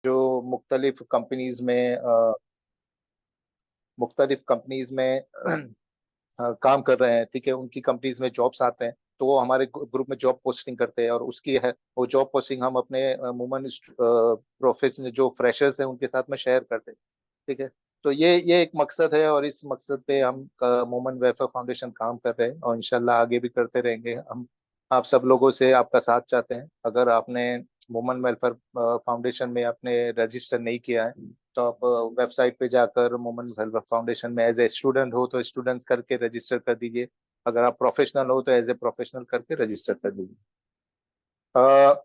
जो मुख्तलिफ कंपनीज में काम कर रहे हैं, ठीक है, उनकी कंपनीज में जॉब्स आते हैं, तो वो हमारे ग्रुप में जॉब पोस्टिंग करते हैं, और उसकी है वो जॉब पोस्टिंग हम अपने वुमन प्रोफेशनल जो फ्रेशर्स हैं उनके साथ में शेयर करते हैं। ठीक है। तो ये एक मकसद है, और इस मकसद पे हम वुमन वेलफेयर फाउंडेशन काम कर रहे हैं, और इंशाल्लाह आगे भी करते रहेंगे। हम आप सब लोगों से आपका साथ चाहते हैं। अगर आपने वुमन वेलफेयर फाउंडेशन में आपने रजिस्टर नहीं किया है, तो आप वेबसाइट पे जाकर वुमन वेलफेयर फाउंडेशन में एज ए स्टूडेंट हो तो स्टूडेंट्स करके रजिस्टर कर दीजिए। अगर आप प्रोफेशनल हो तो एज ए प्रोफेशनल करके रजिस्टर कर दीजिए। अ,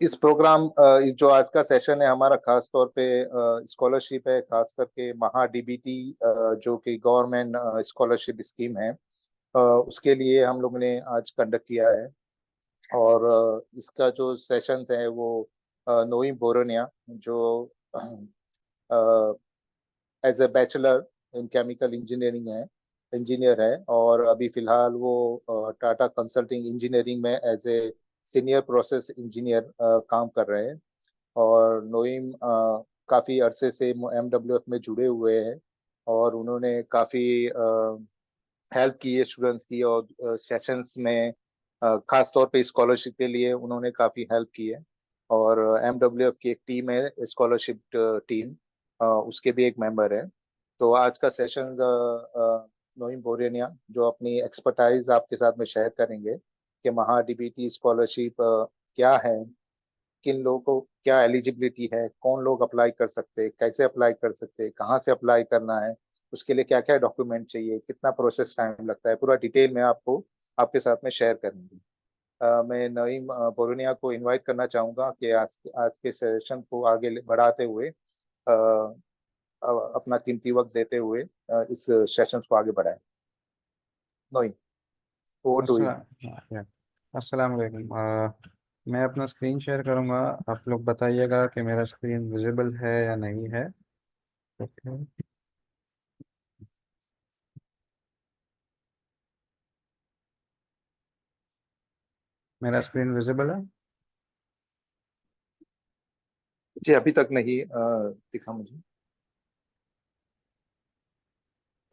इस प्रोग्राम इस जो आज का सेशन है हमारा, खास तौर पे स्कॉलरशिप है, खास करके महा डीबीटी जो कि गवर्नमेंट स्कॉलरशिप स्कीम है, उसके लिए हम लोगों ने आज कंडक्ट किया है। और इसका जो सेशंस है वो नोई बोरोनिया, जो as a bachelor in chemical engineering है, इंजीनियर है, और अभी फिलहाल वो टाटा कंसल्टिंग इंजीनियरिंग में as a senior process engineer काम कर रहे हैं। और नोईम काफ़ी अरसे से एमडब्ल्यूएफ में जुड़े हुए हैं, और उन्होंने काफ़ी हेल्प की है स्टूडेंट्स की, और सेशंस में खास तौर पे स्कॉलरशिप के लिए उन्होंने काफ़ी हेल्प की है। और एमडब्ल्यूएफ की एक टीम है, स्कॉलरशिप टीम, उसके भी एक मेंबर है। तो आज का सेशन नोईम बोरेनिया जो अपनी एक्सपर्टाइज आपके साथ में शेयर करेंगे कि महा डीबीटी स्कॉलरशिप क्या है, किन लोगों को क्या एलिजिबिलिटी है, कौन लोग अप्लाई कर सकते हैं, कैसे अप्लाई कर सकते हैं, कहाँ से अप्लाई करना है, उसके लिए क्या क्या डॉक्यूमेंट चाहिए, कितना प्रोसेस टाइम लगता है, पूरा डिटेल में आपको आपके साथ में शेयर करेंगे। मैं नईम बोरोनिया को इनवाइट करना चाहूँगा कि आज के सेशन को आगे बढ़ाते हुए अपना कीमती वक्त देते हुए इस सेशन को आगे बढ़ाएं। Naeem, over to you. अस्सलाम अस्सलाम वालेकुम। मैं अपना स्क्रीन शेयर करूंगा। आप लोग बताइएगा कि मेरा स्क्रीन विजिबल है या नहीं है। ओके। मेरा स्क्रीन विजिबल है। जी, अभी तक नहीं दिखा मुझे।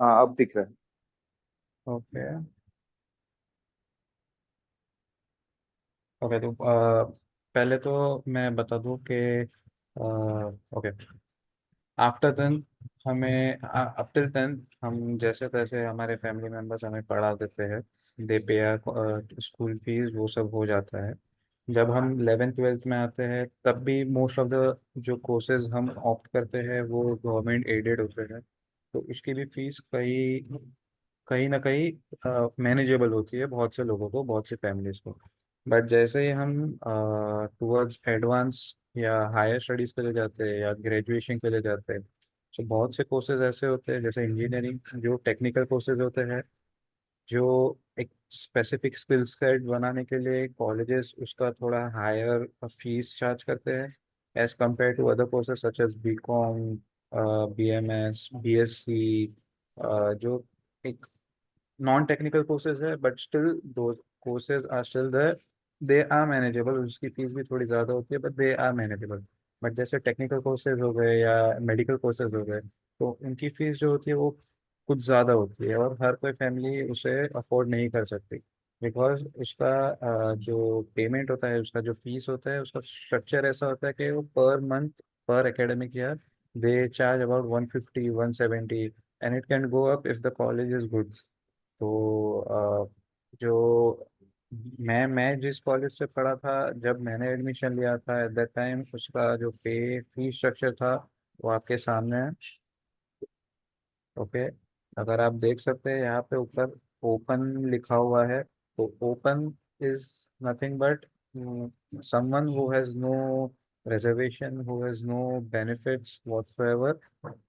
हाँ, अब दिख रहा है। ओके। ओके, तो पहले तो मैं बता दूं कि ओके, आफ्टर देन हमें अप टिल देन हम जैसे तैसे हमारे फैमिली मेम्बर्स हमें पढ़ा देते हैं। दे पे स्कूल फीस, वो सब हो जाता है। जब हम 11th 12th में आते हैं तब भी मोस्ट ऑफ द जो कोर्सेज हम ऑप्ट करते हैं वो गवर्नमेंट एडेड होते हैं। तो उसकी भी फीस कहीं कहीं ना कहीं मैनेजेबल होती है बहुत से लोगों को, बहुत से फैमिलीज को। बट जैसे ही हम टूवर्ड्स एडवांस या हायर स्टडीज के लिए जाते हैं या ग्रेजुएशन के लिए जाते हैं, तो बहुत से कोर्सेज ऐसे होते हैं जैसे इंजीनियरिंग, जो टेक्निकल कोर्सेज होते हैं, जो एक स्पेसिफिक स्किल सेट बनाने के लिए कॉलेजेस उसका थोड़ा हायर फीस चार्ज करते हैं as compare to other courses such as B com, B M S, B S C, जो एक नॉन टेक्निकल कोर्सेज है, but still those courses are still there, they are manageable. उसकी fees भी थोड़ी ज़्यादा होती है but they are manageable. But जैसे टेक्निकल कोर्सेज हो गए या मेडिकल कोर्सेज हो गए, तो उनकी फीस जो होती है वो कुछ ज़्यादा होती है, और हर कोई फैमिली उसे अफोर्ड नहीं कर सकती। बिकॉज उसका जो पेमेंट होता है, उसका जो फीस होता है, उसका स्ट्रक्चर ऐसा होता है कि वो पर मंथ, पर academic year they charge about 150 170, and it can go up if the college is good. तो जो मैं जिस कॉलेज से पढ़ा था, जब मैंने एडमिशन लिया था एट दैट टाइम, उसका जो पे फी स्ट्रक्चर था वो आपके सामने है। ओके। अगर आप देख सकते हैं यहाँ पे ऊपर ओपन लिखा हुआ है, तो open is nothing but someone who has no reservation, who has no benefits whatsoever.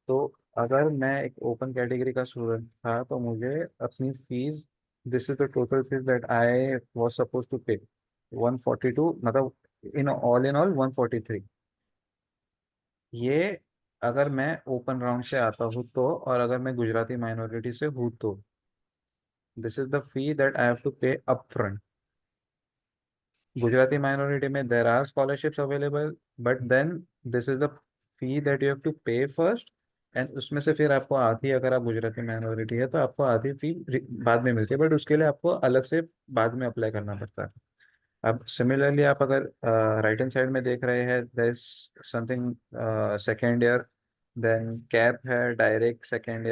तो अगर मैं एक ओपन कैटेगरी का स्टूडेंट था तो मुझे अपनी fees, this is the total fees that I was suppose to pay, 142, मतलब इन ऑल 143। ये अगर मैं ओपन राउंड से आता हूँ तो, और अगर मैं गुजराती माइनॉरिटी से हूँ तो, this is the fee that I have to pay upfront. Gujarati minority में there are scholarships available, but then this is the fee that you have to pay first, and उसमें से फिर आपको आधी, अगर आप गुजराती माइनॉरिटी है तो आपको आधी फी बाद में मिलती है, बट उसके लिए आपको अलग से बाद में अप्लाई करना पड़ता है। अब सिमिलरली आप अगर राइट हैंड साइड में देख रहे हैं, there is something second year, then CAP है, डायरेक्ट सेकेंड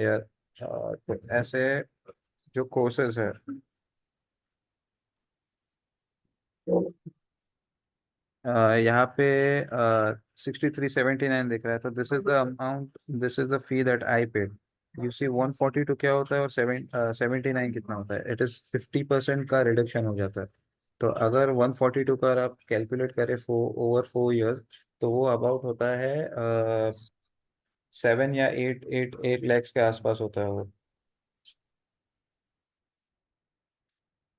ईयर, तो ऐसे जो कोर्सेज है। यहाँ पे 6379 दिख रहा है, तो this is the amount, this is the fee that I paid. You see 142 क्या होता है और 79 कितना होता है, इट इज 50% का रिडक्शन हो जाता है। तो अगर 142 का आप कैलकुलेट करें ओवर 4 ईयर्स, तो वो अबाउट होता है 7 या 8 लैक्स के आसपास होता है वो,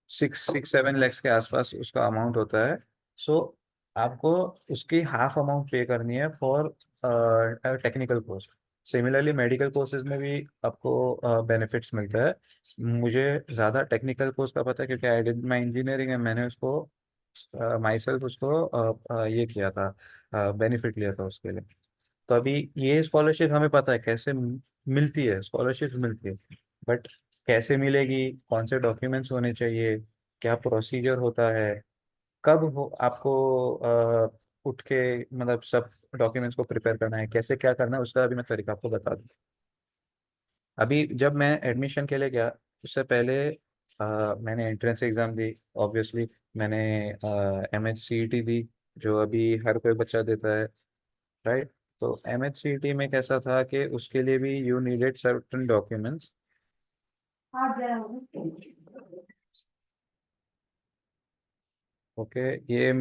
6-7 लैक्स के आसपास उसका अमाउंट होता है। सो आपको उसकी हाफ अमाउंट पे करनी है for technical course. Similarly medical courses में भी आपको बेनिफिट्स मिलता है। मुझे ज़्यादा टेक्निकल कोर्स का पता है क्योंकि आई डिड माई इंजीनियरिंग है, मैंने उसको माई सेल्फ उसको ये किया था, बेनिफिट लिया था उसके लिए। तो अभी ये स्कॉलरशिप हमें पता है कैसे मिलती है, स्कॉलरशिप मिलती है, बट कैसे मिलेगी, कौन से डॉक्यूमेंट्स होने चाहिए, क्या प्रोसीजर होता है, कब हो आपको उठ के मतलब सब डॉक्यूमेंट्स को प्रिपेयर करना है, कैसे क्या करना है, उसका अभी मैं तरीका आपको बता दूँ। अभी जब मैं एडमिशन के लिए गया, उससे पहले मैंने एंट्रेंस एग्ज़ाम दी, ऑब्वियसली। मैंने MHCET दी, जो अभी हर कोई बच्चा देता है, राइट। तो MHCET में कैसा था कि उसके लिए भी you needed certain documents. Okay, ये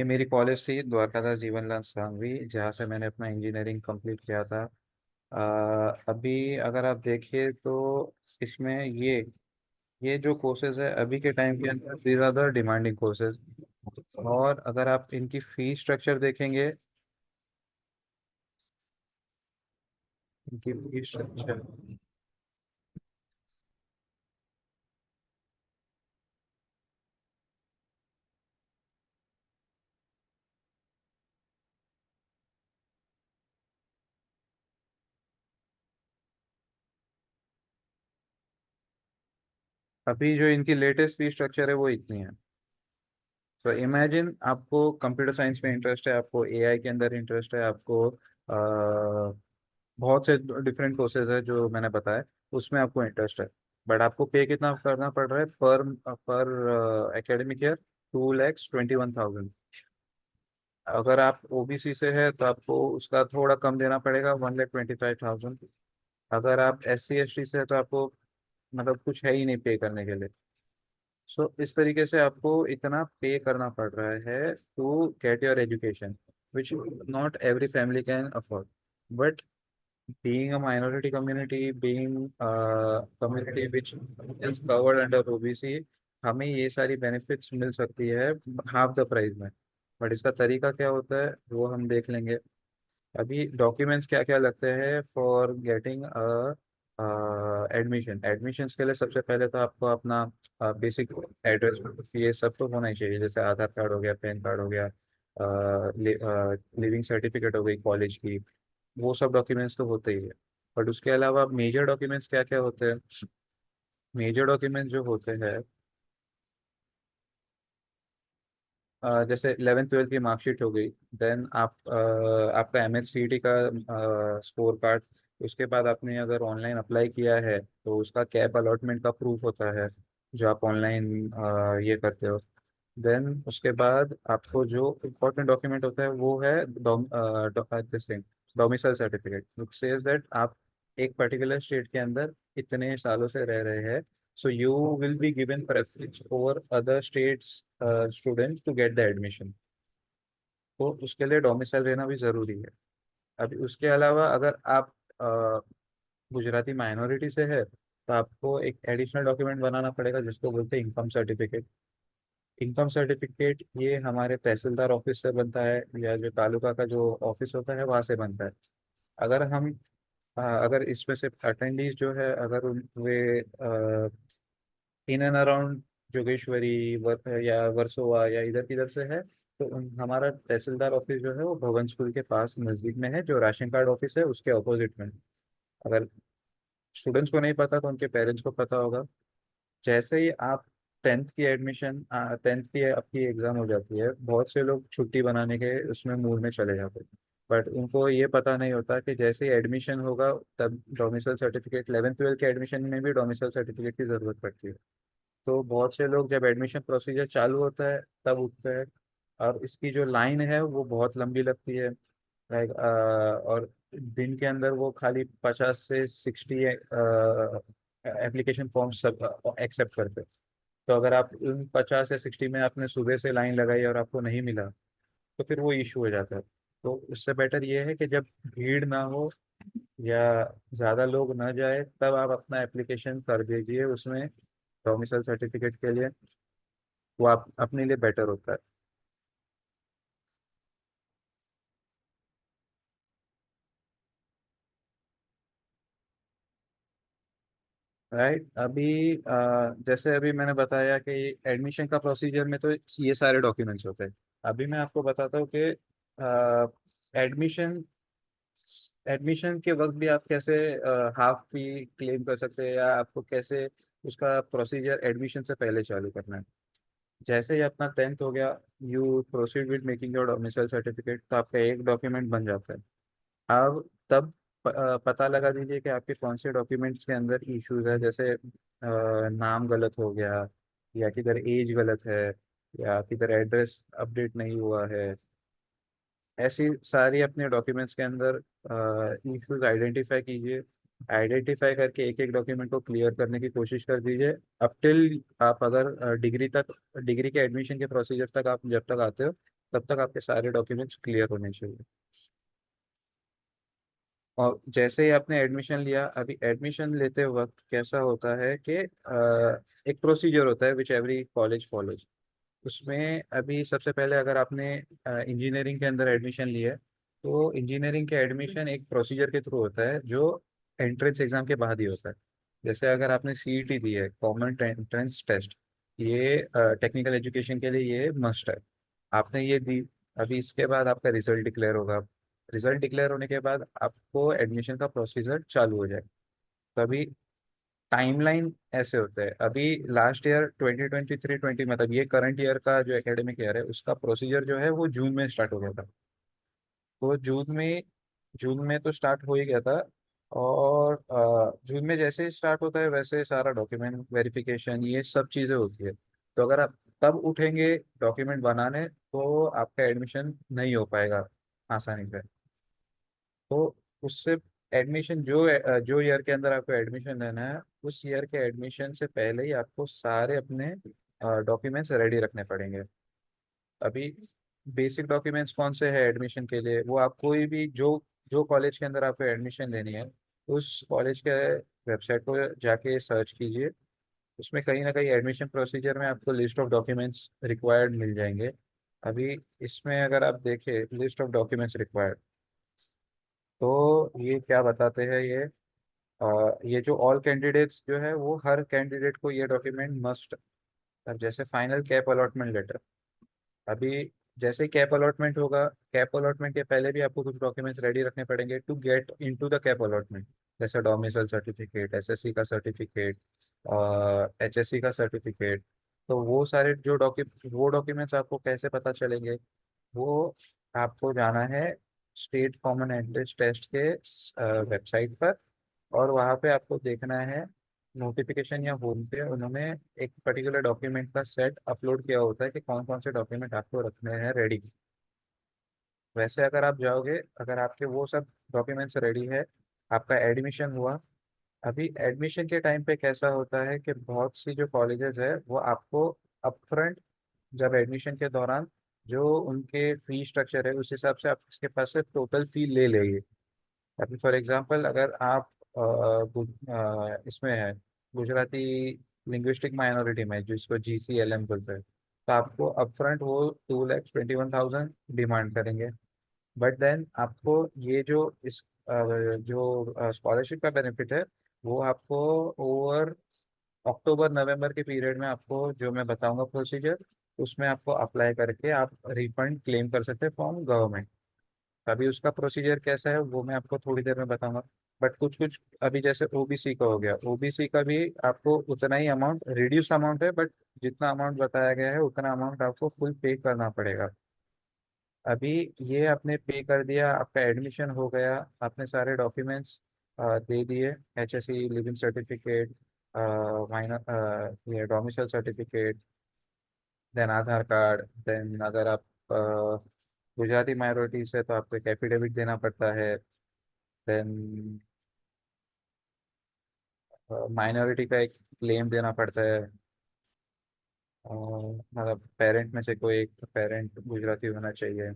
मेरी कॉलेज थी द्वारकादास जीवनलाल सांघवी, जहाँ से मैंने अपना इंजीनियरिंग कंप्लीट किया था। अभी अगर आप देखिए तो इसमें ये जो कोर्सेज है अभी के टाइम के अंदर, these are the demanding courses. और अगर आप इनकी फी स्ट्रक्चर देखेंगे, इनकी फी स्ट्रक्चर अभी जो इनकी लेटेस्ट फी स्ट्रक्चर है वो इतनी है। तो इमेजिन, आपको कंप्यूटर साइंस में इंटरेस्ट है, आपको AI के अंदर इंटरेस्ट है, आपको बहुत से डिफरेंट कोर्सेज है जो मैंने बताया, उसमें आपको इंटरेस्ट है, बट आपको पे कितना करना पड़ रहा है पर पर एकेडमिक ईयर? 2,21,000। अगर आप OBC से है तो आपको उसका थोड़ा कम देना पड़ेगा, 1,25,000। अगर आप SC ST से है तो आपको मतलब कुछ है ही नहीं पे करने के लिए। सो इस तरीके से आपको इतना पे करना पड़ रहा है to get your education, which not every family can afford. But being a minority community, being a community which is covered under OBC, हमें ये सारी बेनिफिट्स मिल सकती है हाफ द प्राइस में। बट इसका तरीका क्या होता है वो हम देख लेंगे। अभी डॉक्यूमेंट्स क्या क्या लगते हैं फॉर गेटिंग एडमिशन। एडमिशन्स के लिए सबसे पहले तो आपको अपना बेसिक एड्रेस, ये सब तो होना ही चाहिए, जैसे आधार कार्ड हो गया, पैन कार्ड हो गया, लिविंग सर्टिफिकेट हो गई कॉलेज की, वो सब डॉक्यूमेंट्स तो होते ही है। बट उसके अलावा मेजर डॉक्यूमेंट्स क्या क्या होते हैं? मेजर डॉक्यूमेंट्स जो होते हैं, जैसे 11th 12th की मार्कशीट हो गई, देन आपका MHCET का स्कोर कार्ड। उसके बाद आपने अगर ऑनलाइन अप्लाई किया है तो उसका कैब अलॉटमेंट का प्रूफ होता है, जो आप ऑनलाइन ये करते हो। देन उसके बाद आपको जो इम्पोर्टेंट डॉक्यूमेंट होता है वो है this thing, domicile certificate, which says that आप एक पर्टिकुलर स्टेट के अंदर इतने सालों से रह रहे हैं, so you will be given preference over other states students to get the admission. तो उसके लिए डोमिसाइल रहना भी ज़रूरी है। अभी उसके अलावा अगर आप अ, गुजराती माइनॉरिटी से है तो आपको एक एडिशनल डॉक्यूमेंट बनाना पड़ेगा जिसको बोलते हैं इनकम सर्टिफिकेट। इनकम सर्टिफिकेट ये हमारे तहसीलदार ऑफिस से बनता है, या जो तालुका का जो ऑफिस होता है वहाँ से बनता है। अगर हम अगर इसमें से अटेंडीज जो है, अगर वे इन एंड अराउंड जोगेश्वरी या वर्सोवा या इधर किधर से है, तो हमारा तहसीलदार ऑफिस जो है वो भवन स्कूल के पास नजदीक में है, जो राशन कार्ड ऑफिस है उसके ऑपोजिट में। अगर स्टूडेंट्स को नहीं पता तो उनके पेरेंट्स को पता होगा। जैसे ही आप टेंथ की आपकी एग्जाम हो जाती है, बहुत से लोग छुट्टी बनाने के उसमें मूड में चले जाते हैं, बट उनको ये पता नहीं होता कि जैसे ही एडमिशन होगा तब डोमिसाइल सर्टिफिकेट, 11th 12th के एडमिशन में भी डोमिसाइल सर्टिफिकेट की ज़रूरत पड़ती है। तो बहुत से लोग जब एडमिशन प्रोसीजर चालू होता है तब उठते हैं, और इसकी जो लाइन है वो बहुत लंबी लगती है। लाइक और दिन के अंदर वो खाली 50 से 60 एप्लीकेशन फॉर्म सब एक्सेप्ट करते हैं। तो अगर आप उन 50 या 60 में आपने सुबह से लाइन लगाई और आपको नहीं मिला, तो फिर वो इशू हो जाता है। तो उससे बेटर ये है कि जब भीड़ ना हो या ज़्यादा लोग ना जाए तब आप अपना एप्लीकेशन कर दीजिए उसमें डोमिसाइल सर्टिफिकेट के लिए। वो आप अपने लिए बेटर होता है। राइट। अभी जैसे अभी मैंने बताया कि एडमिशन का प्रोसीजर में तो ये सारे डॉक्यूमेंट्स होते हैं। अभी मैं आपको बताता हूँ कि एडमिशन एडमिशन के वक्त भी आप कैसे हाफ फी क्लेम कर सकते हैं, या आपको कैसे उसका प्रोसीजर एडमिशन से पहले चालू करना है। जैसे ही अपना 10th हो गया, you proceed with making your domicile certificate, तो आपका एक डॉक्यूमेंट बन जाता है। अब तब पता लगा दीजिए कि आपके कौन से डॉक्यूमेंट्स के अंदर इश्यूज है। जैसे नाम गलत हो गया, या किधर एज गलत है, या किधर एड्रेस अपडेट नहीं हुआ है। ऐसी सारी अपने डॉक्यूमेंट्स के अंदर इश्यूज आइडेंटिफाई कीजिए। आइडेंटिफाई करके एक एक डॉक्यूमेंट को क्लियर करने की कोशिश कर दीजिए। अप टिल आप अगर डिग्री के एडमिशन के प्रोसीजर तक आप जब तक आते हो, तब तक आपके सारे डॉक्यूमेंट्स क्लियर होने चाहिए। और जैसे ही आपने एडमिशन लिया, अभी एडमिशन लेते वक्त कैसा होता है कि एक प्रोसीजर होता है विच एवरी कॉलेज फॉलोज। उसमें अभी सबसे पहले अगर आपने इंजीनियरिंग के अंदर एडमिशन लिया है, तो इंजीनियरिंग के एडमिशन एक प्रोसीजर के थ्रू होता है जो एंट्रेंस एग्जाम के बाद ही होता है। जैसे अगर आपने सीईटी दी है, कॉमन एंट्रेंस टेस्ट, ये टेक्निकल एजुकेशन के लिए ये मस्ट है। आपने ये दी, अभी इसके बाद आपका रिजल्ट डिक्लेयर होगा। रिजल्ट डिक्लेयर होने के बाद आपको एडमिशन का प्रोसीजर चालू हो जाए। तो अभी टाइमलाइन ऐसे होते हैं। अभी लास्ट ईयर 2023-20 मतलब ये करंट ईयर का जो एकेडमिक ईयर है उसका प्रोसीजर जो है वो जून में स्टार्ट हो गया था। तो जून में तो स्टार्ट हो ही गया था। और जून में जैसे ही स्टार्ट होता है वैसे सारा डॉक्यूमेंट वेरिफिकेशन ये सब चीज़ें होती है। तो अगर आप तब उठेंगे डॉक्यूमेंट बनाने, तो आपका एडमिशन नहीं हो पाएगा आसानी से। तो उससे एडमिशन जो ईयर के अंदर आपको एडमिशन लेना है, उस ईयर के एडमिशन से पहले ही आपको सारे अपने डॉक्यूमेंट्स रेडी रखने पड़ेंगे। अभी बेसिक डॉक्यूमेंट्स कौन से हैं एडमिशन के लिए, वो आप कोई भी जो जो कॉलेज के अंदर आपको एडमिशन लेनी है, उस कॉलेज के वेबसाइट को जाके सर्च कीजिए। उसमें कहीं ना कहीं एडमिशन प्रोसीजर में आपको लिस्ट ऑफ डॉक्यूमेंट्स रिक्वायर्ड मिल जाएंगे। अभी इसमें अगर आप देखें लिस्ट ऑफ डॉक्यूमेंट्स रिक्वायर्ड, तो ये क्या बताते हैं ये जो ऑल कैंडिडेट्स जो है वो हर कैंडिडेट को ये डॉक्यूमेंट मस्ट। अब जैसे फाइनल कैप अलॉटमेंट लेटर, अभी जैसे कैप अलॉटमेंट होगा, कैप अलॉटमेंट के पहले भी आपको कुछ डॉक्यूमेंट्स रेडी रखने पड़ेंगे to get into the CAP allotment. जैसे डोमिसाइल सर्टिफिकेट, एसएससी का सर्टिफिकेट, एचएससी का सर्टिफिकेट। तो वो डॉक्यूमेंट्स आपको कैसे पता चलेंगे? वो आपको जाना है स्टेट कॉमन एंट्रेंस टेस्ट के वेबसाइट पर, और वहाँ पे आपको देखना है नोटिफिकेशन या होम पे उन्होंने एक पर्टिकुलर डॉक्यूमेंट का सेट अपलोड किया होता है कि कौन कौन से डॉक्यूमेंट आपको रखने हैं रेडी। वैसे अगर आप जाओगे, अगर आपके वो सब डॉक्यूमेंट्स रेडी है, आपका एडमिशन हुआ। अभी एडमिशन के टाइम पे कैसा होता है कि बहुत सी जो कॉलेजेस है वो आपको अपफ्रंट, जब एडमिशन के दौरान जो उनके फी स्ट्रक्चर है उस हिसाब से आपके पास से टोटल फी ले लेंगे। अभी फॉर एग्जांपल अगर आप इसमें है गुजराती लिंग्विस्टिक माइनॉरिटी में, जिसको GCLM बोलते हैं, तो आपको अपफ्रंट वो 2,21,000 डिमांड करेंगे। बट देन आपको ये जो स्कॉलरशिप का बेनिफिट है वो आपको ओवर अक्टूबर नवंबर के पीरियड में आपको जो मैं बताऊंगा प्रोसीजर, उसमें आपको अप्लाई करके आप रिफंड क्लेम कर सकते हैं फ्रॉम गवर्नमेंट। अभी उसका प्रोसीजर कैसा है वो मैं आपको थोड़ी देर में बताऊंगा। बट कुछ कुछ अभी जैसे ओबीसी का हो गया, ओबीसी का भी आपको उतना ही अमाउंट, रिड्यूस अमाउंट है, बट जितना अमाउंट बताया गया है उतना अमाउंट आपको फुल पे करना पड़ेगा। अभी ये आपने पे कर दिया, आपका एडमिशन हो गया, आपने सारे डॉक्यूमेंट्स दे दिए, HSC लिविंग सर्टिफिकेट, माइनर ये डोमिसाइल सर्टिफिकेट, देन आधार कार्ड, देन अगर आप गुजराती माइनॉरिटी से तो आपको एक एफिडेविट देना पड़ता है, देन माइनॉरिटी का एक क्लेम देना पड़ता है। मतलब पेरेंट में से कोई एक पेरेंट गुजराती होना चाहिए।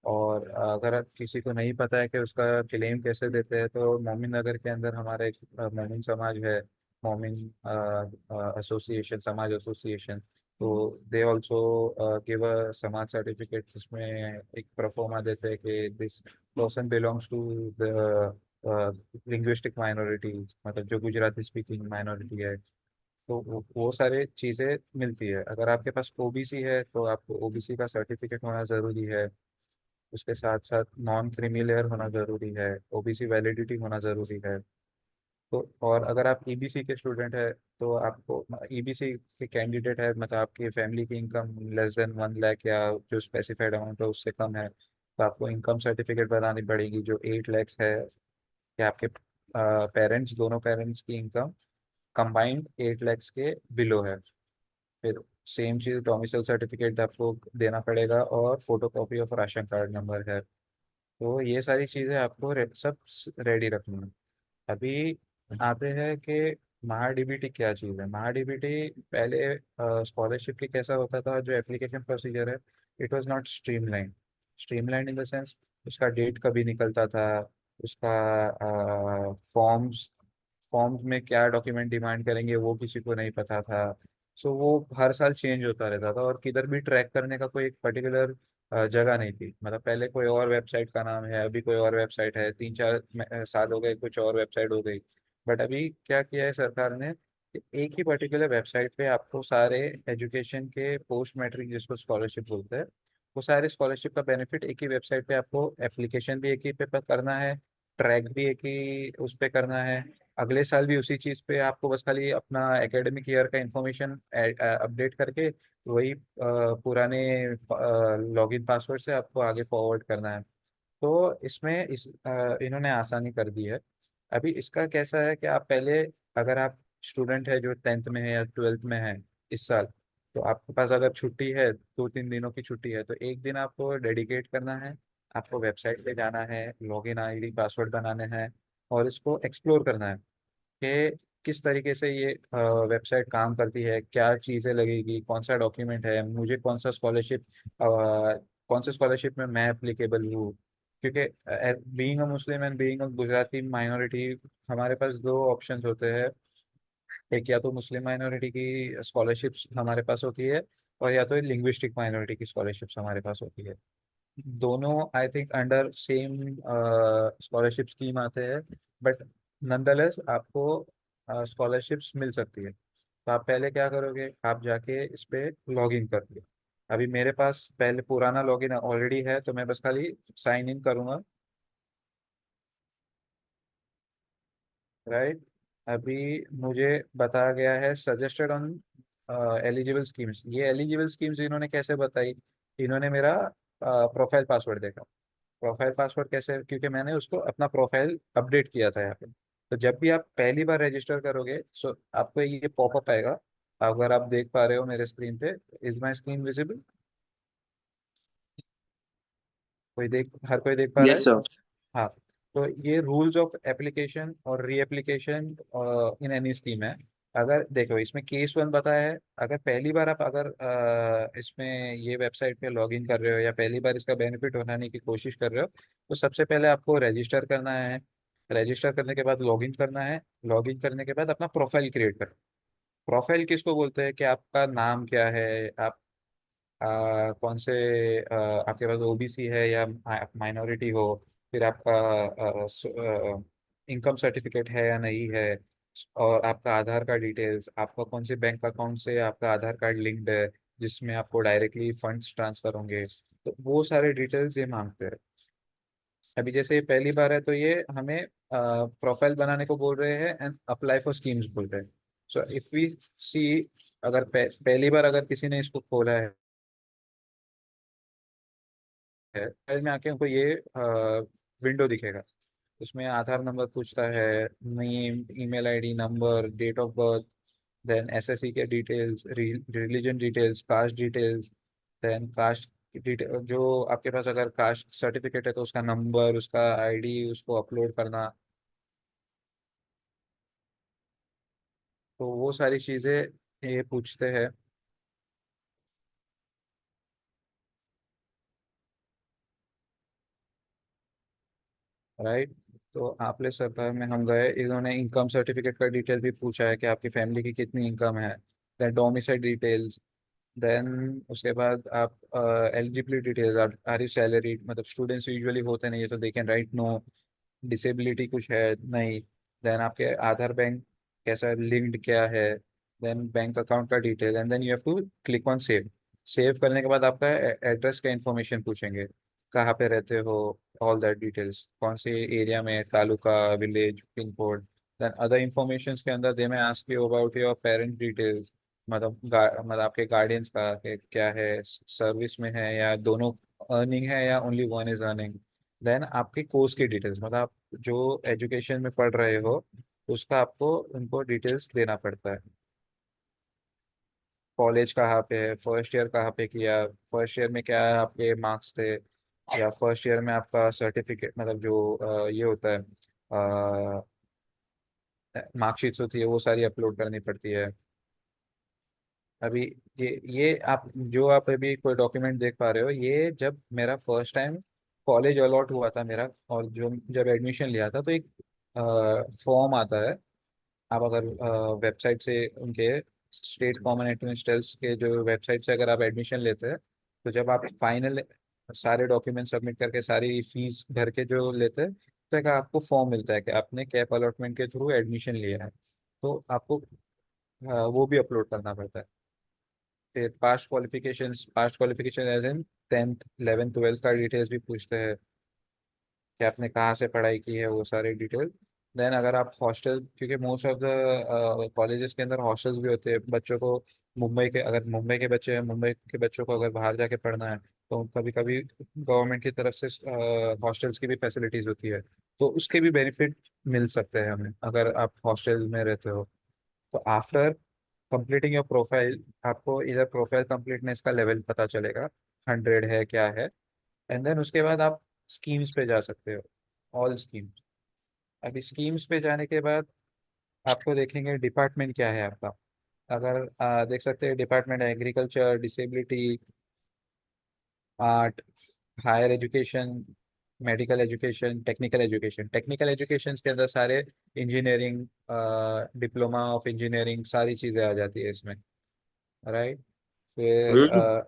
और अगर किसी को नहीं पता है कि उसका क्लेम कैसे देते हैं, तो मोमिन नगर के अंदर हमारा एक मोमिन समाज है, मोमिन एसोसिएशन, समाज एसोसिएशन। तो दे ऑल्सो गिव अ समाज सर्टिफिकेट, जिसमें एक प्रोफोमा देते हैं कि this person belongs to the linguistic minority, मतलब जो गुजराती स्पीकिंग माइनॉरिटी है। तो वो सारे चीज़ें मिलती है। अगर आपके पास ओबीसी है तो आपको ओबीसी का सर्टिफिकेट होना ज़रूरी है। उसके साथ साथ नॉन क्रीमी लेयर होना ज़रूरी है, ओबीसी वैलिडिटी होना ज़रूरी है। तो और अगर आप ईबीसी के स्टूडेंट है तो आपको, ईबीसी के कैंडिडेट है, मतलब आपकी फैमिली की इनकम लेस देन 1 लाख या जो स्पेसिफाइड अमाउंट है उससे कम है, तो आपको इनकम सर्टिफिकेट बनानी पड़ेगी जो 8 लाख है, कि आपके पेरेंट्स, दोनों पेरेंट्स की इनकम कंबाइंड 8 लाख के बिलो है। फिर सेम चीज़ डोमिसाइल सर्टिफिकेट आपको देना पड़ेगा, और photo copy of ration card number है। तो ये सारी चीज़ें आपको सब रेडी रखनी है। अभी आते हैं कि महाडीबीटी क्या चीज़ है। महाडीबीटी पहले स्कॉलरशिप के कैसा होता था, जो एप्लीकेशन प्रोसीजर है, it was not streamline. Streamline in the sense, उसका डेट कभी निकलता था, उसका फॉर्म्स फॉर्म्स में क्या डॉक्यूमेंट डिमांड करेंगे वो किसी को नहीं पता था। सो वो हर साल चेंज होता रहता था, और किधर भी ट्रैक करने का कोई एक पर्टिकुलर जगह नहीं थी। मतलब पहले कोई और वेबसाइट का नाम है, अभी कोई और वेबसाइट है, 3 4 साल हो गए कुछ और वेबसाइट हो गई। बट अभी क्या किया है सरकार ने, कि एक ही पर्टिकुलर वेबसाइट पे आपको सारे एजुकेशन के पोस्ट मैट्रिक, जिसको स्कॉलरशिप बोलते हैं, वो सारे स्कॉलरशिप का बेनिफिट एक ही वेबसाइट पे आपको, एप्लीकेशन भी एक ही पे करना है, ट्रैक भी एक ही उस पे करना है, अगले साल भी उसी चीज़ पे आपको बस खाली अपना एकेडमिक ईयर का इंफॉर्मेशन अपडेट करके वही पुराने लॉगिन पासवर्ड से आपको आगे फॉरवर्ड करना है। तो इसमें इन्होंने आसानी कर दी है। अभी इसका कैसा है कि आप पहले, अगर आप स्टूडेंट है जो 10th में है या 12th में है इस साल, तो आपके पास अगर छुट्टी है, 2 3 दिनों की छुट्टी है, तो एक दिन आपको डेडिकेट करना है, आपको वेबसाइट पे जाना है, लॉगिन आईडी पासवर्ड बनाने हैं, और इसको एक्सप्लोर करना है कि किस तरीके से ये वेबसाइट काम करती है, क्या चीज़ें लगेगी, कौन सा डॉक्यूमेंट है, मुझे कौन से स्कॉलरशिप में मैं एप्लीकेबल हूँ। क्योंकि being a Muslim and being a Gujarati minority, हमारे पास दो ऑप्शंस होते हैं। एक, या तो मुस्लिम माइनॉरिटी की स्कॉलरशिप्स हमारे पास होती है, और या तो लिंग्विस्टिक माइनॉरिटी की स्कॉलरशिप्स हमारे पास होती है। दोनों I think under same scholarship scheme आते हैं, बट नंदलेस आपको स्कॉलरशिप्स मिल सकती है। तो आप पहले क्या करोगे, आप जाके इस पे लॉग इन कर लो। अभी मेरे पास पहले पुराना लॉगिन ऑलरेडी है, तो मैं बस खाली साइन इन करूंगा, राइट। अभी मुझे बताया गया है सजेस्टेड ऑन एलिजिबल स्कीम्स। ये एलिजिबल स्कीम्स इन्होंने कैसे बताई, इन्होंने मेरा प्रोफाइल पासवर्ड देखा। प्रोफाइल पासवर्ड कैसे, क्योंकि मैंने उसको अपना प्रोफाइल अपडेट किया था यहाँ पे। तो जब भी आप पहली बार रजिस्टर करोगे, सो आपको ये पॉपअप आएगा। अगर आप देख पा रहे हो मेरे स्क्रीन पे, इज माई स्क्रीन विजिबल? हर कोई देख पा रहा Yes, है? sir. हाँ। तो ये रूल्स ऑफ एप्लीकेशन और री एप्लीकेशन इन एनी स्कीम है। अगर देखो, इसमें केस 1 बताया है, अगर पहली बार आप अगर इसमें ये वेबसाइट पे लॉग इन कर रहे हो, या पहली बार इसका बेनिफिट उठाने की कोशिश कर रहे हो, तो सबसे पहले आपको रजिस्टर करना है। रजिस्टर करने के बाद लॉग इन करना है। लॉग इन करने के बाद अपना प्रोफाइल क्रिएट करना। प्रोफाइल किसको बोलते हैं, कि आपका नाम क्या है, आप कौन से आपके पास ओबीसी है या माइनॉरिटी हो, फिर आपका इनकम सर्टिफिकेट है या नहीं है, और आपका आधार कार्ड डिटेल्स, आपका कौन से बैंक अकाउंट से आपका आधार कार्ड लिंक्ड है जिसमें आपको डायरेक्टली फंड्स ट्रांसफर होंगे, तो वो सारे डिटेल्स ये मांगते हैं। अभी जैसे ये पहली बार है तो ये हमें प्रोफाइल बनाने को बोल रहे हैं एंड अप्लाई फॉर स्कीम्स बोल रहे हैं। सो इफ वी सी, अगर पहली बार अगर किसी ने इसको खोला है पहले में आके उनको ये विंडो दिखेगा। उसमें आधार नंबर पूछता है, name, email ID, number, date of birth, then SSC के details, religion details, caste details, then caste detail, जो आपके पास अगर कास्ट सर्टिफिकेट है तो उसका नंबर, उसका आईडी, उसको अपलोड करना। तो वो सारी चीज़ें ये पूछते हैं। राइट। तो आपले सरकार में हम गए, इन्होंने इनकम सर्टिफिकेट का डिटेल भी पूछा है कि आपकी फैमिली की कितनी इनकम है, देन डोमिसाइल डिटेल्स, देन उसके बाद आप eligibility details, are you salary, मतलब स्टूडेंट्स यूजुअली होते नहीं है तो they can write no, disability कुछ है नहीं, देन आपके आधार बैंक कैसा लिंक्ड क्या है, देन बैंक अकाउंट का detail, and then you have to click on save. Save करने के बाद आपका एड्रेस का इंफॉर्मेशन पूछेंगे, कहाँ पे रहते हो, ऑल दैट डिटेल्स, कौन से एरिया में, taluka, village, pin code. Then other information के अंदर they may ask you about your parent details, मतलब मतलब आपके गार्डियंस का क्या है, सर्विस में है या दोनों अर्निंग है या only one is earning. Then आपके कोर्स की डिटेल्स, मतलब आप जो एजुकेशन में पढ़ रहे हो उसका आपको उनको डिटेल्स देना पड़ता है। कॉलेज कहाँ पे है, फर्स्ट ईयर कहाँ पे किया, फर्स्ट ईयर में क्या आपके मार्क्स थे, या फर्स्ट ईयर में आपका सर्टिफिकेट, मतलब जो ये होता है मार्कशीट्स होती है वो सारी अपलोड करनी पड़ती है। अभी ये आप अभी कोई डॉक्यूमेंट देख पा रहे हो, ये जब मेरा फर्स्ट टाइम कॉलेज अलॉट हुआ था मेरा, और जो जब एडमिशन लिया था तो एक फॉर्म आता है। आप अगर वेबसाइट से उनके स्टेट कॉमन एंट्रेंस टेस्ट के जो वेबसाइट से अगर आप एडमिशन लेते हैं, तो जब आप फाइनल सारे डॉक्यूमेंट सबमिट करके सारी फीस भर के जो लेते हैं, तो एक आपको फॉर्म मिलता है कि आपने कैप अलॉटमेंट के थ्रू एडमिशन लिया है। तो आपको वो भी अपलोड करना पड़ता है। फिर past qualification as in 10th 11th 12th का डिटेल्स भी पूछते हैं कि आपने कहाँ से पढ़ाई की है, वो सारे डिटेल। देन अगर आप हॉस्टल, क्योंकि मोस्ट ऑफ द कॉलेजेस के अंदर हॉस्टल्स भी होते हैं बच्चों को, अगर मुंबई के बच्चे हैं, मुंबई के बच्चों को अगर बाहर जाके पढ़ना है तो कभी कभी गवर्नमेंट की तरफ से हॉस्टल्स की भी फैसिलिटीज होती है, तो उसके भी बेनिफिट मिल सकते हैं हमें अगर आप हॉस्टल में रहते हो। तो आफ्टर कंप्लीटिंग योर प्रोफाइल, आपको इधर प्रोफाइल कंप्लीटनेस का लेवल पता चलेगा, 100 है क्या है। एंड देन उसके बाद आप स्कीम्स पे जा सकते हो, ऑल स्कीम्स। अभी स्कीम्स पे जाने के बाद आपको देखेंगे डिपार्टमेंट क्या है आपका। अगर देख सकते हैं department agriculture, disability, art, higher education, medical education, technical education के अंदर सारे इंजीनियरिंग, डिप्लोमा ऑफ इंजीनियरिंग, सारी चीज़ें आ जाती है इसमें। राइट। फिर हम्म।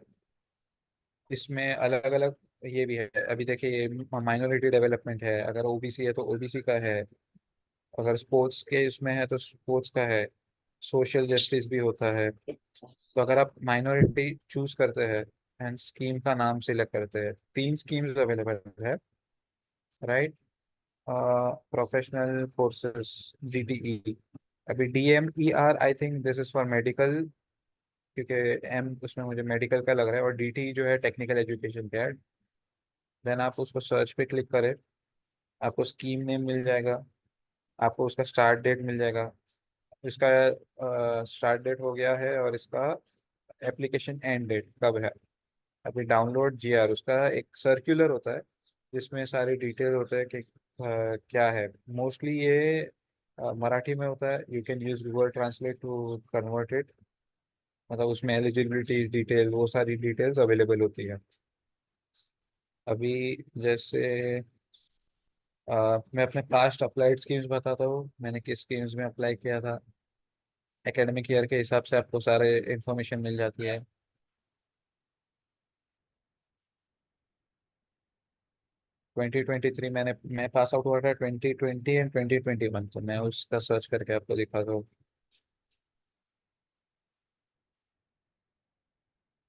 इसमें अलग अलग ये भी है। अभी देखिए माइनॉरिटी डेवलपमेंट है, अगर ओबीसी है तो ओबीसी का है, अगर स्पोर्ट्स के इसमें है तो स्पोर्ट्स का है, सोशल जस्टिस भी होता है। तो अगर आप माइनॉरिटी चूज करते हैं एंड स्कीम का नाम सिलेक्ट करते हैं, 3 स्कीम्स अवेलेबल है। राइट। Professional courses, DTE. अभी DMER, I think this is for medical, क्योंकि एम उसमें मुझे मेडिकल का लग रहा है, और डीटी जो है टेक्निकल एजुकेशन का है। देन आप उसको सर्च पे क्लिक करें, आपको स्कीम नेम मिल जाएगा, आपको उसका स्टार्ट डेट मिल जाएगा। इसका स्टार्ट डेट हो गया है और इसका एप्लीकेशन एंड डेट कब है। अभी डाउनलोड जीआर, उसका एक सर्कुलर होता है जिसमें सारी डिटेल होते हैं कि क्या है। मोस्टली ये मराठी में होता है, you can use Google translate to convert it, मतलब उसमें एलिजिबिलिटी डिटेल, वो सारी डिटेल्स अवेलेबल होती है। अभी जैसे मैं अपने पास्ट अप्लाइड स्कीम्स बताता हूँ, मैंने किस स्कीम्स में अप्लाई किया था। एकेडमिक ईयर के हिसाब से आपको सारे इन्फॉर्मेशन मिल जाती है। 2023 मैं पास आउट हुआ था 2020 एंड 2021, तो मैं उसका सर्च करके आपको दिखा दूँ।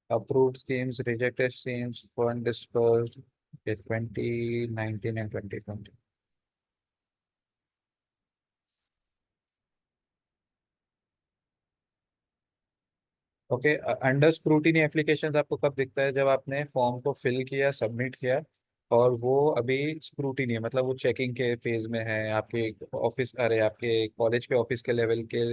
Approved schemes, rejected schemes, fund dispersed, 2019 and 2020। Okay, under scrutiny applications आपको कब दिखता है? जब आपने फॉर्म को फिल किया, सबमिट किया, और वो अभी स्क्रूटिनी है, मतलब वो चेकिंग के फेज में है आपके ऑफिस, अरे आपके कॉलेज के ऑफिस के लेवल के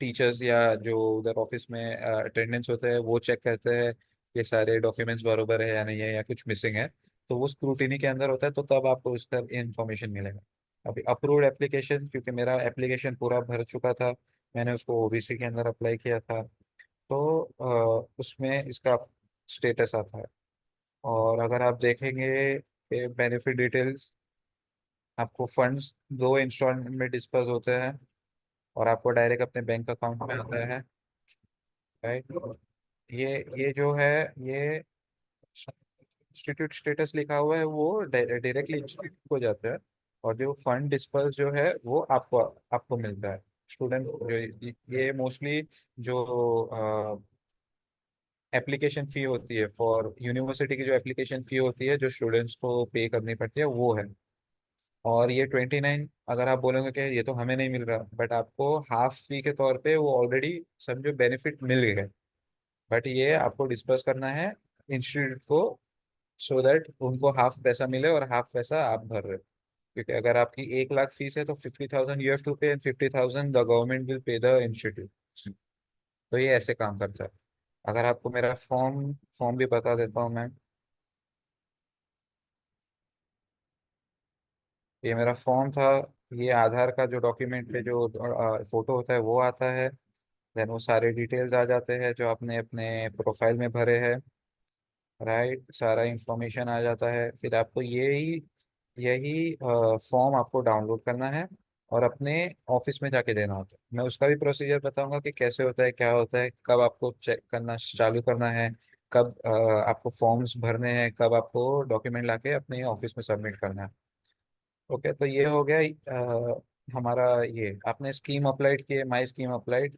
टीचर्स या जो उधर ऑफिस में अटेंडेंस होते हैं वो चेक करते हैं कि सारे डॉक्यूमेंट्स बरोबर है या नहीं है या कुछ मिसिंग है, तो वो स्क्रूटिनी के अंदर होता है, तो तब आपको उसका इंफॉर्मेशन मिलेगा। अभी अप्रूव्ड एप्लीकेशन, क्योंकि मेरा एप्लीकेशन पूरा भर चुका था, मैंने उसको ओबीसी के अंदर अप्लाई किया था, तो उसमें इसका स्टेटस आता है। और अगर आप देखेंगे बेनिफिट डिटेल्स, आपको फंड्स 2 इंस्टॉलमेंट में डिस्पर्स होते हैं और आपको डायरेक्ट अपने बैंक अकाउंट में आता है, राइट। ये जो है, ये इंस्टीट्यूट स्टेटस लिखा हुआ है वो डायरेक्टली इंस्टीट्यूट को जाता है, और जो फंड डिस्पर्स जो है वो आपको आपको मिलता है। स्टूडेंट जो ये मोस्टली जो एप्लीकेशन फ़ी होती है फॉर यूनिवर्सिटी की, जो एप्लीकेशन फ़ी होती है जो स्टूडेंट्स को पे करनी पड़ती है वो है। और ये 29, अगर आप बोलोगे कि ये तो हमें नहीं मिल रहा, बट आपको हाफ फी के तौर पे वो ऑलरेडी समझो बेनिफिट मिल गए, बट ये आपको डिस्पर्स करना है इंस्टीट्यूट को, सो दैट उनको हाफ पैसा मिले और हाफ पैसा आप भर रहे हो। क्योंकि अगर आपकी 1 लाख फीस है तो 50,000 यू हैव टू पे and 50,000 the government will pay the institute. तो ये ऐसे काम करता है। अगर आपको मेरा फॉर्म फॉर्म भी बता देता हूँ मैं। ये मेरा फॉर्म था। ये आधार का जो डॉक्यूमेंट पे जो फोटो होता है वो आता है। देन वो सारे डिटेल्स आ जाते हैं जो आपने अपने प्रोफाइल में भरे हैं, राइट। सारा इंफॉर्मेशन आ जाता है, फिर आपको यही यही फॉर्म आपको डाउनलोड करना है और अपने ऑफिस में जाके देना होता है। मैं उसका भी प्रोसीजर बताऊंगा कि कैसे होता है, क्या होता है, कब आपको चेक करना चालू करना है, कब आपको फॉर्म्स भरने हैं, कब आपको डॉक्यूमेंट लाके अपने ऑफिस में सबमिट करना है। ओके, तो ये हो गया हमारा। ये आपने स्कीम अप्लाइड किए, my scheme applied,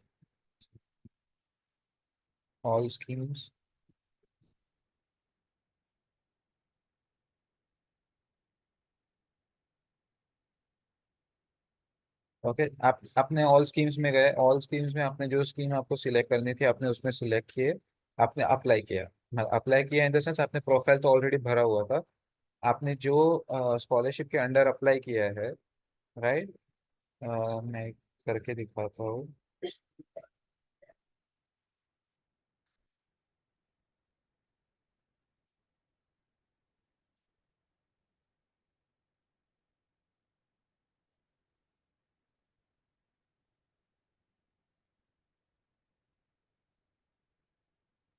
all schemes. Okay, आप अपने ऑल स्कीम्स में गए, ऑल स्कीम्स में आपने जो स्कीम आपको सिलेक्ट करनी थी आपने उसमें सिलेक्ट किए, आपने अप्लाई किया। अप्लाई किया इन द सेंस आपने प्रोफाइल तो ऑलरेडी भरा हुआ था, आपने जो स्कॉलरशिप के अंडर अप्लाई किया है, राइट। मैं करके दिखाता हूँ।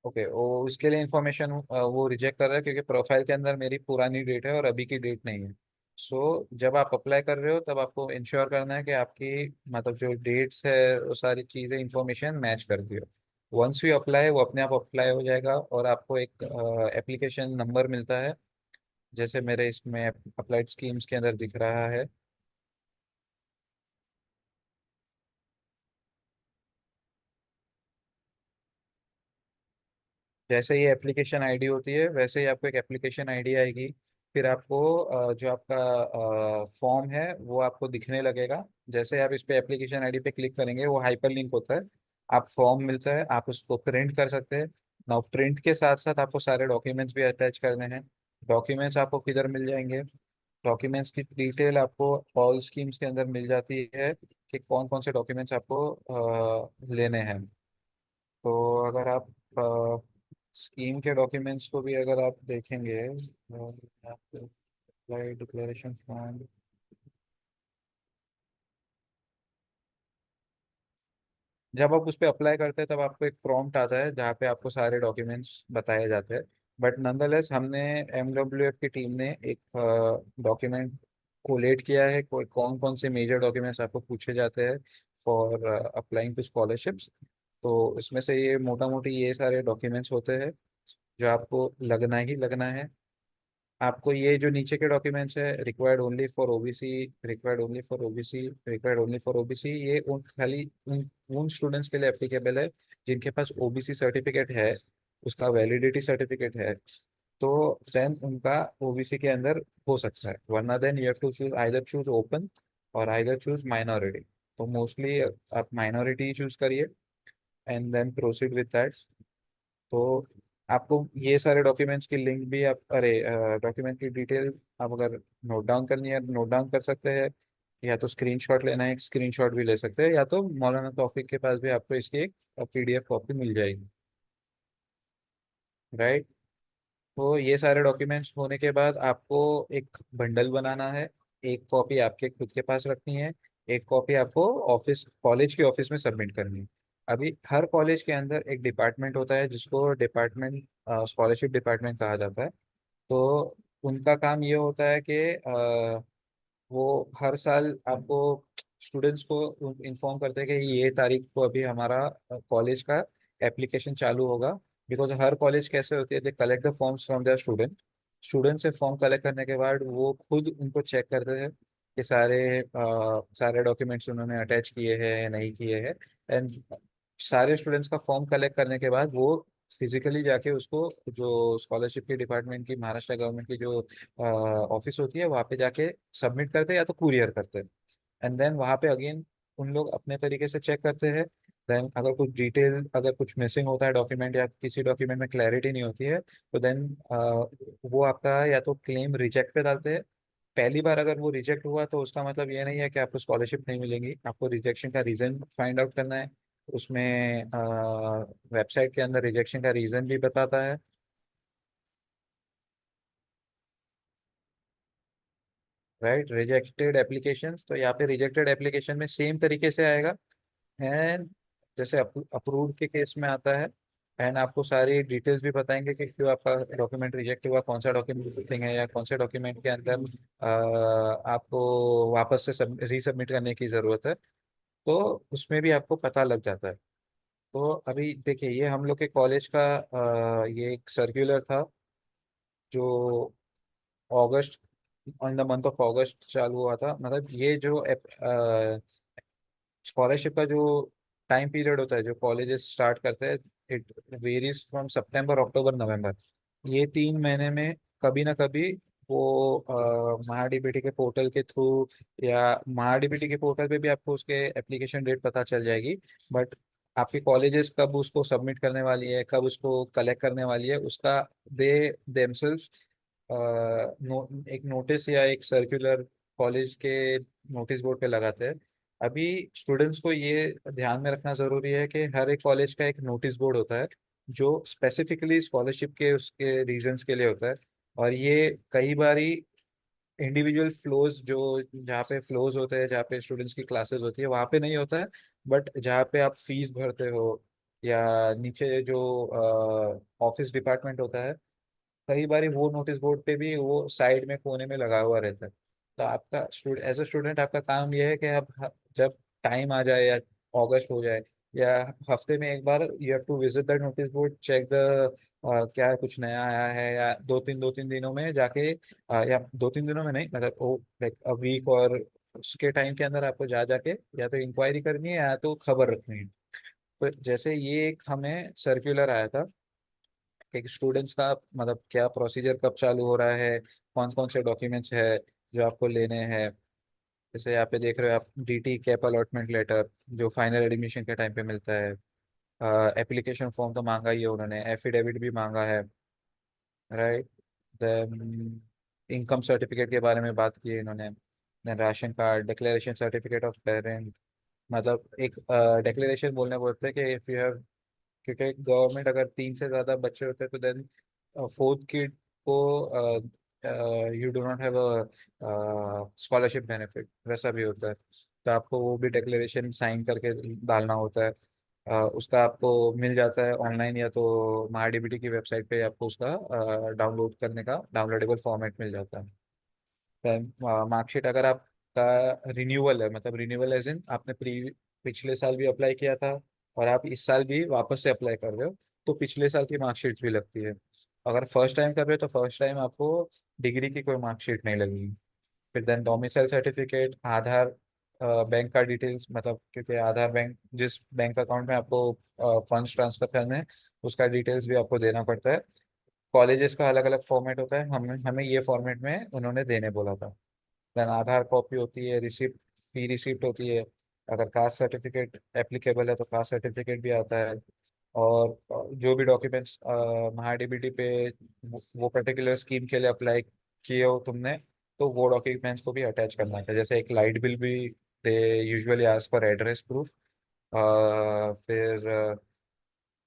ओके, वो उसके लिए इंफॉर्मेशन वो रिजेक्ट कर रहा है क्योंकि प्रोफाइल के अंदर मेरी पुरानी डेट है और अभी की डेट नहीं है। जब आप अप्लाई कर रहे हो तब आपको इंश्योर करना है कि आपकी मतलब जो डेट्स है वो सारी चीज़ें इंफॉर्मेशन मैच करती हो। वंस यू अप्लाई, वो अपने आप अप्लाई हो जाएगा और आपको एक एप्लीकेशन नंबर मिलता है, जैसे मेरे इसमें अप्लाइड स्कीम्स के अंदर दिख रहा है। जैसे ही एप्लीकेशन आईडी होती है वैसे ही आपको एक एप्लीकेशन आईडी आएगी। फिर आपको जो आपका फॉर्म है वो आपको दिखने लगेगा। जैसे आप इस पे एप्लीकेशन आईडी पे क्लिक करेंगे वो हाइपर लिंक होता है, आप फॉर्म मिलता है, आप उसको प्रिंट कर सकते हैं। नाउ प्रिंट के साथ साथ आपको सारे डॉक्यूमेंट्स भी अटैच करने हैं। डॉक्यूमेंट्स आपको किधर मिल जाएंगे? डॉक्यूमेंट्स की डिटेल आपको ऑल स्कीम्स के अंदर मिल जाती है कि कौन कौन से डॉक्यूमेंट्स आपको लेने हैं। तो अगर आप स्कीम के डॉक्यूमेंट्स को भी अगर आप देखेंगे, डिक्लेरेशन फॉर्म, जब आप उस पर अप्लाई करते हैं तब आपको एक प्रॉम्प्ट आता है जहाँ पे आपको सारे डॉक्यूमेंट्स बताए जाते हैं। बट नंदरलेस हमने एमडब्ल्यूएफ की टीम ने एक डॉक्यूमेंट कोलेट किया है, कोई कौन कौन से मेजर डॉक्यूमेंट्स आपको पूछे जाते हैं फॉर अप्लाइंग टू स्कॉलरशिप्स। तो इसमें से ये मोटा मोटी ये सारे डॉक्यूमेंट्स होते हैं जो आपको लगना ही लगना है। आपको ये जो नीचे के डॉक्यूमेंट्स है, required only for OBC, required only for OBC, required only for OBC, ये उन खाली उन स्टूडेंट्स के लिए एप्लीकेबल है जिनके पास ओबीसी सर्टिफिकेट है, उसका वैलिडिटी सर्टिफिकेट है, तो देन उनका ओबीसी के अंदर हो सकता है। वरना then you have to choose, either choose open or either choose minority. तो मोस्टली आप माइनॉरिटी चूज करिए and then proceed with that. तो आपको ये सारे डॉक्यूमेंट्स की लिंक भी आप, अरे डॉक्यूमेंट की डिटेल आप अगर नोट डाउन करनी है नोट डाउन कर सकते हैं, या तो स्क्रीनशॉट लेना है, एक स्क्रीनशॉट भी ले सकते हैं, या तो मौलाना तौफीक के पास भी आपको इसकी एक पीडीएफ कॉपी मिल जाएगी। राइट। तो ये सारे डॉक्यूमेंट्स होने के बाद आपको एक बंडल बनाना है। एक कॉपी आपके खुद के पास रखनी है, एक कॉपी आपको ऑफिस, कॉलेज के ऑफिस में सबमिट करनी है। अभी हर कॉलेज के अंदर एक डिपार्टमेंट होता है जिसको डिपार्टमेंट, स्कॉलरशिप डिपार्टमेंट कहा जाता है। तो उनका काम ये होता है कि वो हर साल आपको, स्टूडेंट्स को इन्फॉर्म करते हैं कि ये तारीख को अभी हमारा कॉलेज का एप्लीकेशन चालू होगा। बिकॉज हर कॉलेज कैसे होती है, they collect the forms from their student. Student से फॉर्म कलेक्ट करने के बाद वो खुद उनको चेक करते हैं कि सारे डॉक्यूमेंट्स उन्होंने अटैच किए हैं या नहीं किए हैं। एंड सारे स्टूडेंट्स का फॉर्म कलेक्ट करने के बाद वो फिजिकली जाके उसको, जो स्कॉलरशिप के डिपार्टमेंट की, महाराष्ट्र गवर्नमेंट की जो ऑफिस होती है, वहाँ पे जाके सबमिट करते हैं या तो कुरियर करते हैं। एंड देन वहाँ पे अगेन उन लोग अपने तरीके से चेक करते हैं। देन अगर कुछ डिटेल, अगर कुछ मिसिंग होता है डॉक्यूमेंट, या किसी डॉक्यूमेंट में क्लैरिटी नहीं होती है, तो देन वो आपका या तो क्लेम रिजेक्ट पे डालते हैं। पहली बार अगर वो रिजेक्ट हुआ तो उसका मतलब ये नहीं है कि आपको स्कॉलरशिप नहीं मिलेगी, आपको रिजेक्शन का रीजन फाइंड आउट करना है। उसमें वेबसाइट के अंदर रिजेक्शन का रीजन भी बताता है। राइट, रिजेक्टेड एप्लीकेशंस, तो यहाँ पे रिजेक्टेड एप्लीकेशन में सेम तरीके से आएगा। एंड जैसे अप्रूव्ड के केस में आता है, एंड आपको सारी डिटेल्स भी बताएंगे कि क्यों आपका डॉक्यूमेंट रिजेक्ट हुआ, कौन सा डॉक्यूमेंट मिसिंग है, या कौन से डॉक्यूमेंट के अंदर आपको वापस से रीसबमिट करने की ज़रूरत है। तो उसमें भी आपको पता लग जाता है। तो अभी देखिए, ये हम लोग के कॉलेज का ये एक सर्कुलर था जो August, on the month of August चालू हुआ था। मतलब ये जो स्कॉलरशिप का जो टाइम पीरियड होता है, जो कॉलेजेस स्टार्ट करते हैं, इट वेरीज फ्रॉम सितंबर, अक्टूबर, नवंबर। ये 3 महीने में कभी ना कभी वो महाडीबीटी के पोर्टल के थ्रू, या महाडीबीटी के पोर्टल पे भी आपको उसके एप्लीकेशन डेट पता चल जाएगी। बट आपके कॉलेजेस कब उसको सबमिट करने वाली है, कब उसको कलेक्ट करने वाली है, उसका दे देमसेल्व्स एक नोटिस या एक सर्कुलर कॉलेज के नोटिस बोर्ड पे लगाते हैं। अभी स्टूडेंट्स को ये ध्यान में रखना जरूरी है कि हर एक कॉलेज का एक नोटिस बोर्ड होता है जो स्पेसिफिकली स्कॉलरशिप के उसके रीजंस के लिए होता है। और ये कई बारी इंडिविजुअल फ्लोज, जो जहाँ पे फ्लोज होते हैं, जहाँ पे स्टूडेंट्स की क्लासेस होती है, वहाँ पे नहीं होता है। बट जहाँ पे आप फीस भरते हो, या नीचे जो ऑफिस डिपार्टमेंट होता है, कई बार वो नोटिस बोर्ड पे भी वो साइड में कोने में लगा हुआ रहता है। तो आपका स्टूडेंट, एज अ स्टूडेंट आपका काम यह है कि आप जब टाइम आ जाए, या अगस्त हो जाए, या हफ्ते में एक बार, you have to visit the notice board, check the क्या कुछ नया आया है, या दो तीन दिनों में जाके, या 2-3 दिनों में नहीं, मतलब वो लाइक अ वीक, और उसके टाइम के अंदर आपको जा जाके या तो इंक्वायरी करनी है या तो खबर रखनी है। तो जैसे ये एक हमें सर्कुलर आया था कि स्टूडेंट्स का मतलब क्या प्रोसीजर कब चालू हो रहा है, कौन कौन से डॉक्यूमेंट्स है जो आपको लेने हैं। जैसे यहाँ पे देख रहे हो आप, डीटी कैप अलॉटमेंट लेटर जो फाइनल एडमिशन के टाइम पे मिलता है। एप्लीकेशन फॉर्म तो मांगा ही है उन्होंने, एफिडेविट भी मांगा है। राइट। देन इनकम सर्टिफिकेट के बारे में बात की है इन्होंने। Then ration card, declaration certificate of parent. मतलब एक डिक्लेरेशन बोलने बोलते हैं कि इफ यू हैव, क्योंकि गवर्नमेंट अगर 3 से ज़्यादा बच्चे होते हैं तो देन फोर्थ किड को you do not have a scholarship benefit, वैसा भी होता है। तो आपको वो भी डिक्लेरेशन साइन करके डालना होता है। उसका आपको मिल जाता है ऑनलाइन, या तो महाडीबीटी की वेबसाइट पे आपको उसका डाउनलोड करने का डाउनलोडेबल फॉर्मेट मिल जाता है। मार्कशीट अगर आपका रिन्यूअल है, मतलब रिन्यूअल एज इन आपने पिछले साल भी अप्लाई किया था और आप इस साल भी वापस से अप्लाई कर रहे हो, तो पिछले साल की मार्कशीट भी लगती है। अगर फर्स्ट टाइम कर रहे हो तो फर्स्ट टाइम आपको डिग्री की कोई मार्कशीट नहीं लगेगी। फिर देन डोमिसाइल सर्टिफिकेट, आधार, बैंक का डिटेल्स, मतलब क्योंकि आधार बैंक जिस बैंक अकाउंट में आपको फंड्स ट्रांसफर करने हैं उसका डिटेल्स भी आपको देना पड़ता है। कॉलेजेस का अलग अलग फॉर्मेट होता है, हमें हमें ये फॉर्मेट में उन्होंने देने बोला था। देन आधार कॉपी होती है, रिसिप्ट, फी रिसिप्ट होती है। अगर कास्ट सर्टिफिकेट एप्लीकेबल है तो कास्ट सर्टिफिकेट भी आता है। और जो भी डॉक्यूमेंट्स महाडीबीटी पे वो पर्टिकुलर स्कीम के लिए अप्लाई किए हो तुमने, तो वो डॉक्यूमेंट्स को भी अटैच करना है। जैसे एक लाइट बिल भी they usually ask for address proof. फिर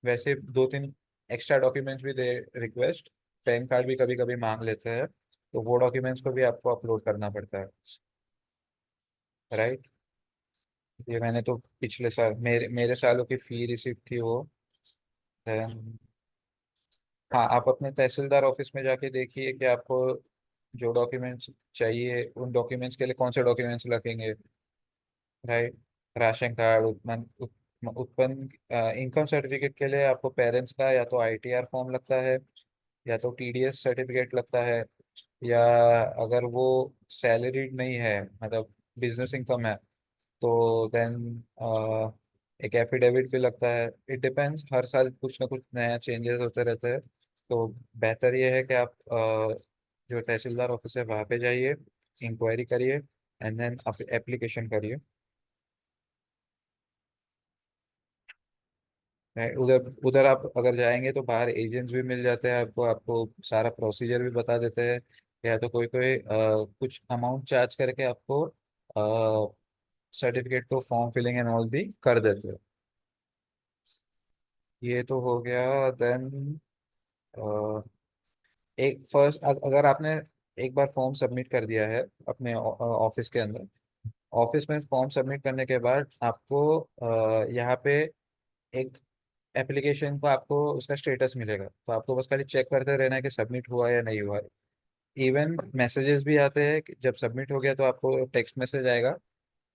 वैसे दो तीन एक्स्ट्रा डॉक्यूमेंट्स भी दे रिक्वेस्ट। पैन कार्ड भी कभी कभी मांग लेते हैं, तो वो डॉक्यूमेंट्स को भी आपको अपलोड करना पड़ता है। राइट। ये मैंने तो पिछले साल मेरे मेरे सालों की फी रिसिप्ट थी वो। Then, हाँ, आप अपने तहसीलदार ऑफिस में जाके देखिए कि आपको जो डॉक्यूमेंट्स चाहिए उन डॉक्यूमेंट्स के लिए कौन से डॉक्यूमेंट्स लगेंगे। राइट। राशन कार्ड, उत्पन्न इनकम सर्टिफिकेट के लिए आपको पेरेंट्स का या तो आईटीआर फॉर्म लगता है, या तो टीडीएस सर्टिफिकेट लगता है, या अगर वो सैलरीड नहीं है, मतलब बिजनेस इनकम है, तो देन एक एफिडेविट भी लगता है। इट डिपेंड्स, हर साल कुछ ना कुछ नया चेंजेस होते रहते हैं। तो बेहतर ये है कि आप जो तहसीलदार ऑफिस है वहाँ पे जाइए, इंक्वायरी करिए, एंड देन आप एप्लीकेशन करिए। उधर उधर आप अगर जाएंगे तो बाहर एजेंट्स भी मिल जाते हैं आपको, आपको सारा प्रोसीजर भी बता देते हैं। या तो कोई कोई कुछ अमाउंट चार्ज करके आपको सर्टिफिकेट को फॉर्म फिलिंग एंड ऑल भी कर देते हैं। ये तो हो गया। देन एक फर्स्ट, अगर आपने एक बार फॉर्म सबमिट कर दिया है अपने ऑफिस के अंदर, ऑफिस में फॉर्म सबमिट करने के बाद आपको यहाँ पे एक एप्लीकेशन को आपको उसका स्टेटस मिलेगा, तो आपको बस खाली चेक करते रहना है कि सबमिट हुआ या नहीं हुआ। इवन मैसेजेस भी आते हैं कि जब सबमिट हो गया तो आपको टेक्स्ट मैसेज आएगा।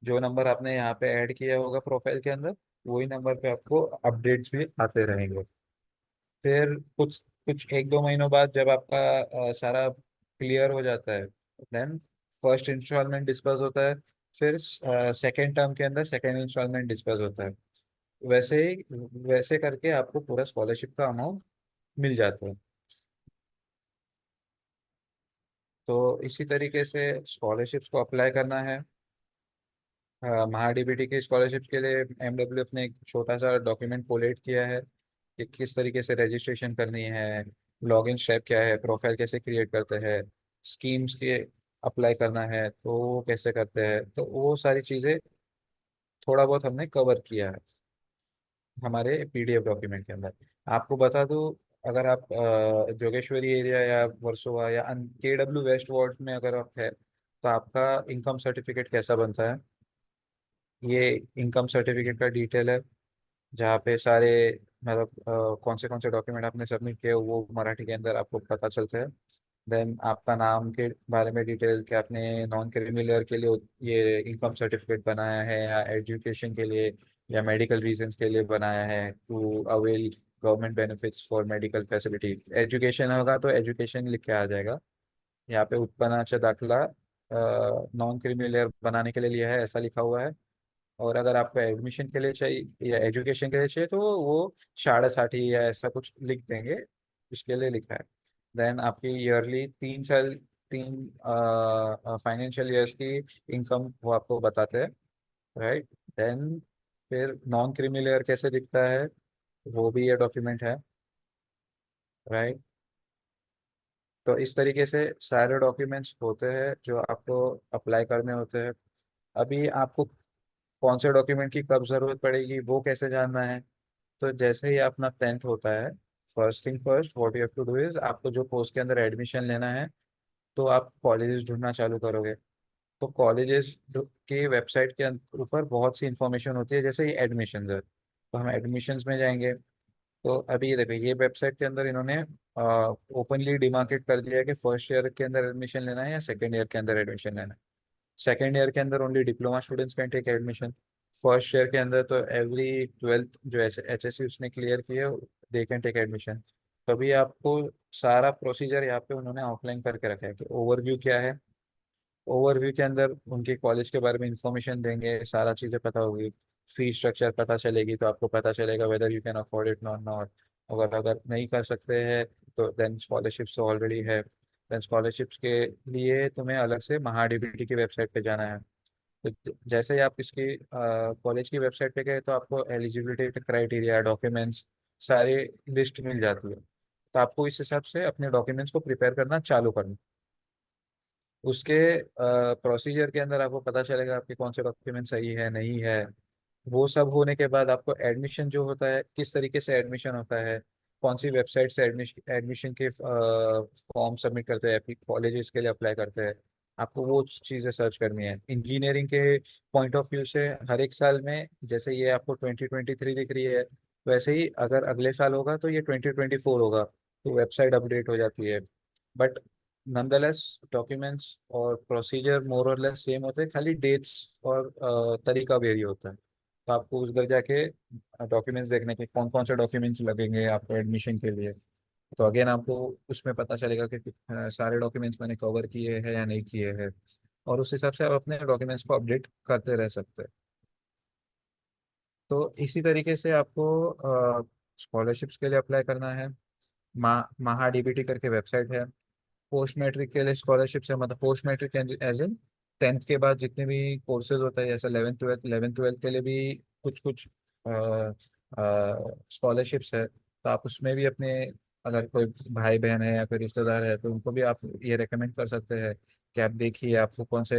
जो नंबर आपने यहाँ पे ऐड किया होगा प्रोफाइल के अंदर, वही नंबर पे आपको अपडेट्स भी आते रहेंगे। फिर कुछ कुछ एक दो महीनों बाद जब आपका सारा क्लियर हो जाता है, देन फर्स्ट इंस्टॉलमेंट डिस्पर्स होता है। फिर सेकेंड टर्म के अंदर सेकेंड इंस्टॉलमेंट डिस्पर्स होता है। वैसे ही वैसे करके आपको पूरा स्कॉलरशिप का अमाउंट मिल जाता है। तो इसी तरीके से स्कॉलरशिप्स को अप्लाई करना है। महाडीबीटी की स्कॉलरशिप के लिए एमडब्ल्यू ने एक छोटा सा डॉक्यूमेंट कोलेट किया है कि किस तरीके से रजिस्ट्रेशन करनी है, लॉगिन स्टेप क्या है, प्रोफाइल कैसे क्रिएट करते हैं, स्कीम्स के अप्लाई करना है तो वो कैसे करते हैं। तो वो सारी चीज़ें थोड़ा बहुत हमने कवर किया है हमारे पीडीएफ डॉक्यूमेंट के अंदर। आपको बता दूं, अगर आप जोगेश्वरी एरिया या वर्सोवा या केडब्ल्यू वेस्ट वार्ड में अगर आप है, तो आपका इनकम सर्टिफिकेट कैसा बनता है, ये इनकम सर्टिफिकेट का डिटेल है, जहाँ पे सारे मतलब कौन से डॉक्यूमेंट आपने सबमिट किए वो मराठी के अंदर आपको पता चलता है। देन आपका नाम के बारे में डिटेल कि आपने नॉन क्रिमिनल के लिए ये इनकम सर्टिफिकेट बनाया है, या एजुकेशन के लिए या मेडिकल रीजंस के लिए बनाया है, to avail government benefits for medical facility. Education होगा तो एजुकेशन लिख के आ जाएगा। यहाँ पे उत्पन्नाचा दाखला नॉन क्रिमिनल बनाने के लिए लिया है ऐसा लिखा हुआ है। और अगर आपको एडमिशन के लिए चाहिए या एजुकेशन के लिए चाहिए तो वो 60 या ऐसा कुछ लिख देंगे, इसके लिए लिखा है। देन आपकी ईयरली 3 साल, तीन फाइनेंशियल ईयर्स की इनकम वो आपको बताते हैं। राइट। देन फिर नॉन क्रीमी लेयर कैसे दिखता है वो भी ये डॉक्यूमेंट है। राइट। तो इस तरीके से सारे डॉक्यूमेंट्स होते हैं जो आपको अप्लाई करने होते हैं। अभी आपको कौन से डॉक्यूमेंट की कब जरूरत पड़ेगी वो कैसे जानना है, तो जैसे ही अपना 10th होता है, first thing first what you have to do is, आपको जो कोर्स के अंदर एडमिशन लेना है तो आप कॉलेजेस ढूंढना चालू करोगे। तो कॉलेजेस के वेबसाइट के ऊपर बहुत सी इंफॉर्मेशन होती है, जैसे ये एडमिशन है तो हम एडमिशन्स में जाएंगे। तो अभी ये देखो, ये वेबसाइट के अंदर इन्होंने ओपनली डिमार्केट कर दिया है कि फर्स्ट ईयर के अंदर एडमिशन लेना है या सेकेंड ईयर के अंदर एडमिशन लेना है। सेकेंड ईयर के अंदर only diploma students can take admission. First year के अंदर तो एवरी ट्वेल्थ जो एच एस सी उसने क्लियर की है दे कैन टेक एडमिशन। तभी आपको सारा प्रोसीजर यहाँ पे उन्होंने आउटलाइन करके रखा है कि ओवरव्यू क्या है। ओवरव्यू के अंदर उनके कॉलेज के बारे में इंफॉर्मेशन देंगे, सारा चीज़ें पता होगी, फी स्ट्रक्चर पता चलेगी, तो आपको पता चलेगा whether you can afford it not not. अगर अगर नहीं कर सकते हैं तो देन स्कॉलरशिप्स तो ऑलरेडी है। देन स्कॉलरशिप्स के लिए तुम्हें अलग से महाडीबीटी की वेबसाइट पे जाना है। तो जैसे ही आप इसकी कॉलेज की वेबसाइट पे गए तो आपको एलिजिबिलिटी क्राइटेरिया, डॉक्यूमेंट्स सारी लिस्ट मिल जाती है। तो आपको इस हिसाब से अपने डॉक्यूमेंट्स को प्रिपेयर करना चालू करना। उसके प्रोसीजर के अंदर आपको पता चलेगा आपके कौन से डॉक्यूमेंट सही है नहीं है। वो सब होने के बाद आपको एडमिशन जो होता है, किस तरीके से एडमिशन होता है, कौन सी वेबसाइट से एडमिशन एडमिशन के फॉर्म सबमिट करते हैं, कॉलेजेस के लिए अप्लाई करते हैं, आपको वो चीज़ें सर्च करनी है। इंजीनियरिंग के पॉइंट ऑफ व्यू से हर एक साल में, जैसे ये आपको 2023 दिख रही है, वैसे ही अगर अगले साल होगा तो ये 2024 होगा, तो वेबसाइट अपडेट हो जाती है। बट नंदलेस डॉक्यूमेंट्स और प्रोसीजर मोर और लेस सेम होते हैं, खाली डेट्स और तरीका वेरी होता है। तो आपको उधर जाके डॉक्यूमेंट्स देखने के कौन कौन से डॉक्यूमेंट्स लगेंगे आपको एडमिशन के लिए। तो अगेन आपको उसमें पता चलेगा कि सारे डॉक्यूमेंट्स मैंने कवर किए हैं या नहीं किए हैं, और उस हिसाब से आप अपने डॉक्यूमेंट्स को अपडेट करते रह सकते हैं। तो इसी तरीके से आपको स्कॉलरशिप्स के लिए अप्लाई करना है। महाडीबीटी करके वेबसाइट है। पोस्ट मैट्रिक के लिए स्कॉलरशिप है, मतलब post matric as in 10th के बाद जितने भी कोर्सेज होता है, जैसे 11th 12th के लिए भी कुछ कुछ स्कॉलरशिप्स है। तो आप उसमें भी अपने, अगर कोई भाई बहन है या कोई रिश्तेदार है तो उनको भी आप ये रेकमेंड कर सकते हैं कि आप देखिए आपको कौन से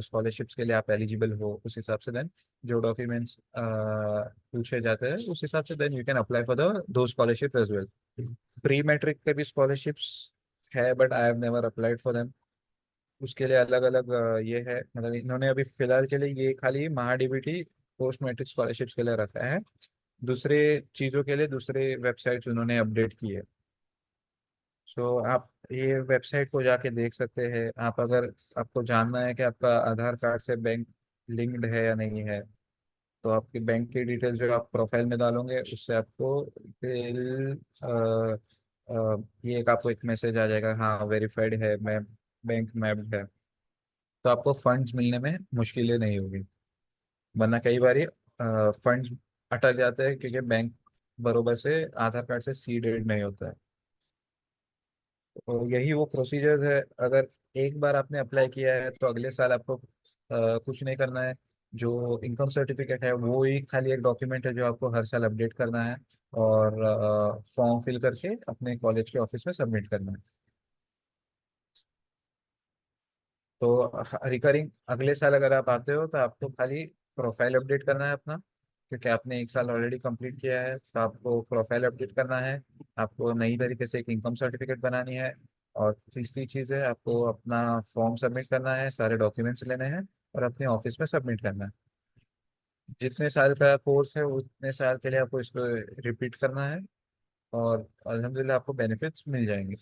स्कॉलरशिप्स के लिए आप एलिजिबल हो, उस हिसाब से देन जो डॉक्यूमेंट्स पूछे जाते हैं उस हिसाब से then you can apply for the दो scholarship as well. Pre matric के भी स्कॉलरशिप्स है, but I have never applied for them. उसके लिए अलग अलग ये है, मतलब इन्होंने अभी फिलहाल के लिए ये खाली महाडीबीटी पोस्ट मैट्रिक स्कॉलरशिप्स के लिए रखा है। दूसरे चीज़ों के लिए दूसरे वेबसाइट्स उन्होंने अपडेट की है। सो आप ये वेबसाइट को जाके देख सकते हैं। आप अगर आपको जानना है कि आपका आधार कार्ड से बैंक लिंक्ड है या नहीं है, तो आपकी बैंक की डिटेल जो आप प्रोफाइल में डालोगे उससे आपको फिर ये एक आपको एक मैसेज आ जाएगा, हाँ वेरीफाइड है, मैं बैंक मैप्ड है। तो आपको फंड्स मिलने में मुश्किलें नहीं होगी। वरना कई बार फंड्स अटक जाते हैं क्योंकि बैंक बरोबर से आधार कार्ड से सीडेड नहीं होता है। तो यही वो प्रोसीजर है। अगर एक बार आपने अप्लाई किया है तो अगले साल आपको कुछ नहीं करना है। जो इनकम सर्टिफिकेट है वो ही खाली एक डॉक्यूमेंट है जो आपको हर साल अपडेट करना है, और फॉर्म फिल करके अपने कॉलेज के ऑफिस में सबमिट करना है। तो रिकरिंग अगले साल अगर आप आते हो तो आपको खाली प्रोफाइल अपडेट करना है अपना, क्योंकि आपने एक साल ऑलरेडी कंप्लीट किया है, तो आपको प्रोफाइल अपडेट करना है। आपको नई तरीके से एक इनकम सर्टिफिकेट बनानी है। और तीसरी चीज़ है आपको अपना फॉर्म सबमिट करना है, सारे डॉक्यूमेंट्स लेने हैं और अपने ऑफिस में सबमिट करना है। जितने साल का कोर्स है उतने साल के लिए आपको इसको रिपीट करना है, और अल्हम्दुलिल्लाह आपको बेनिफिट्स मिल जाएंगे।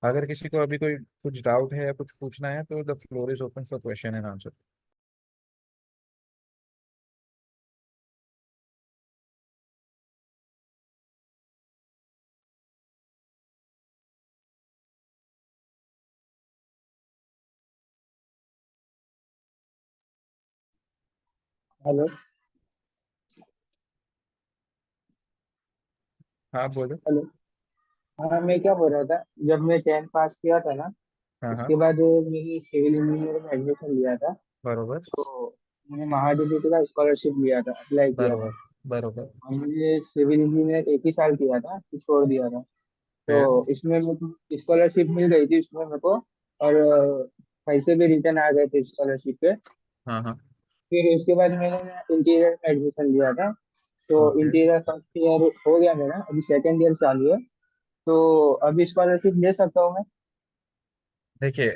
अगर किसी को अभी कोई कुछ डाउट है या कुछ पूछना है तो the floor is open for question and answer. Hello. हाँ बोलो। हेलो। हाँ, मैं क्या बोल रहा था, जब मैं 10th पास किया था ना, हाँ हाँ। उसके बाद मैंने सिविल इंजीनियर में एडमिशन लिया था। बरोबर। तो मैंने महाडीबीटी का स्कॉलरशिप लिया था, अप्लाई किया था। बरोबर। बरोबर। और मैंने सिविल इंजीनियर एक ही साल किया था, फिर छोड़ दिया था। फिर। तो इसमें मेरे को स्कॉलरशिप मिल गई थी इसमें मेरे को, और पैसे भी रिटर्न आ गए थे स्कॉलरशिप के। हाँ हाँ। फिर उसके बाद मैंने इंटीरियर में एडमिशन लिया था। तो ओके। इंटीरियर फर्स्ट ईयर हो गया मेरा, अभी सेकेंड ईयर चालू है। तो अभी स्कॉलरशिप ले सकता हूँ मैं? देखिए,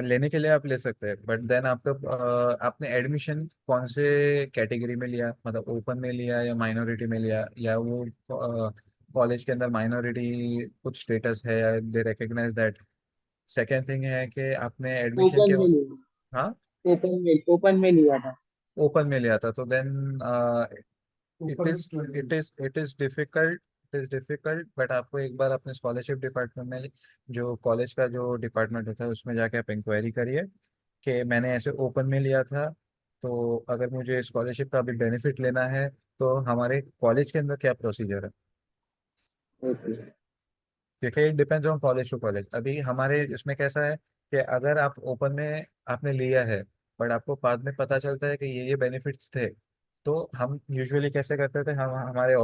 लेने के लिए आप ले सकते हैं, बट देन आपका आपने एडमिशन कौन से कैटेगरी में लिया, मतलब ओपन में लिया या माइनॉरिटी में लिया, या वो कॉलेज के अंदर माइनॉरिटी कुछ स्टेटस है या दे रिकग्नाइज दैट। सेकेंड थिंग है कि आपने एडमिशन के। ओपन में लिया। हाँ। ओपन में लिया था। ओपन में लिया था तो then it is difficult, but आपको एक बार अपने स्कॉलरशिप डिपार्टमेंट में, जो कॉलेज का जो डिपार्टमेंट होता है उसमें जाके आप इंक्वायरी करिए कि मैंने ऐसे ओपन में लिया था, तो अगर मुझे स्कॉलरशिप का अभी बेनिफिट लेना है तो हमारे कॉलेज के अंदर क्या प्रोसीजर है। ओके। देखिए, it depends on college to college. अभी हमारे इसमें कैसा है कि अगर आप ओपन में आपने लिया है बट आपको बाद में पता चलता है कि ये बेनिफिट्स थे, तो हम यूजुअली कैसे करते थे, हम हमारे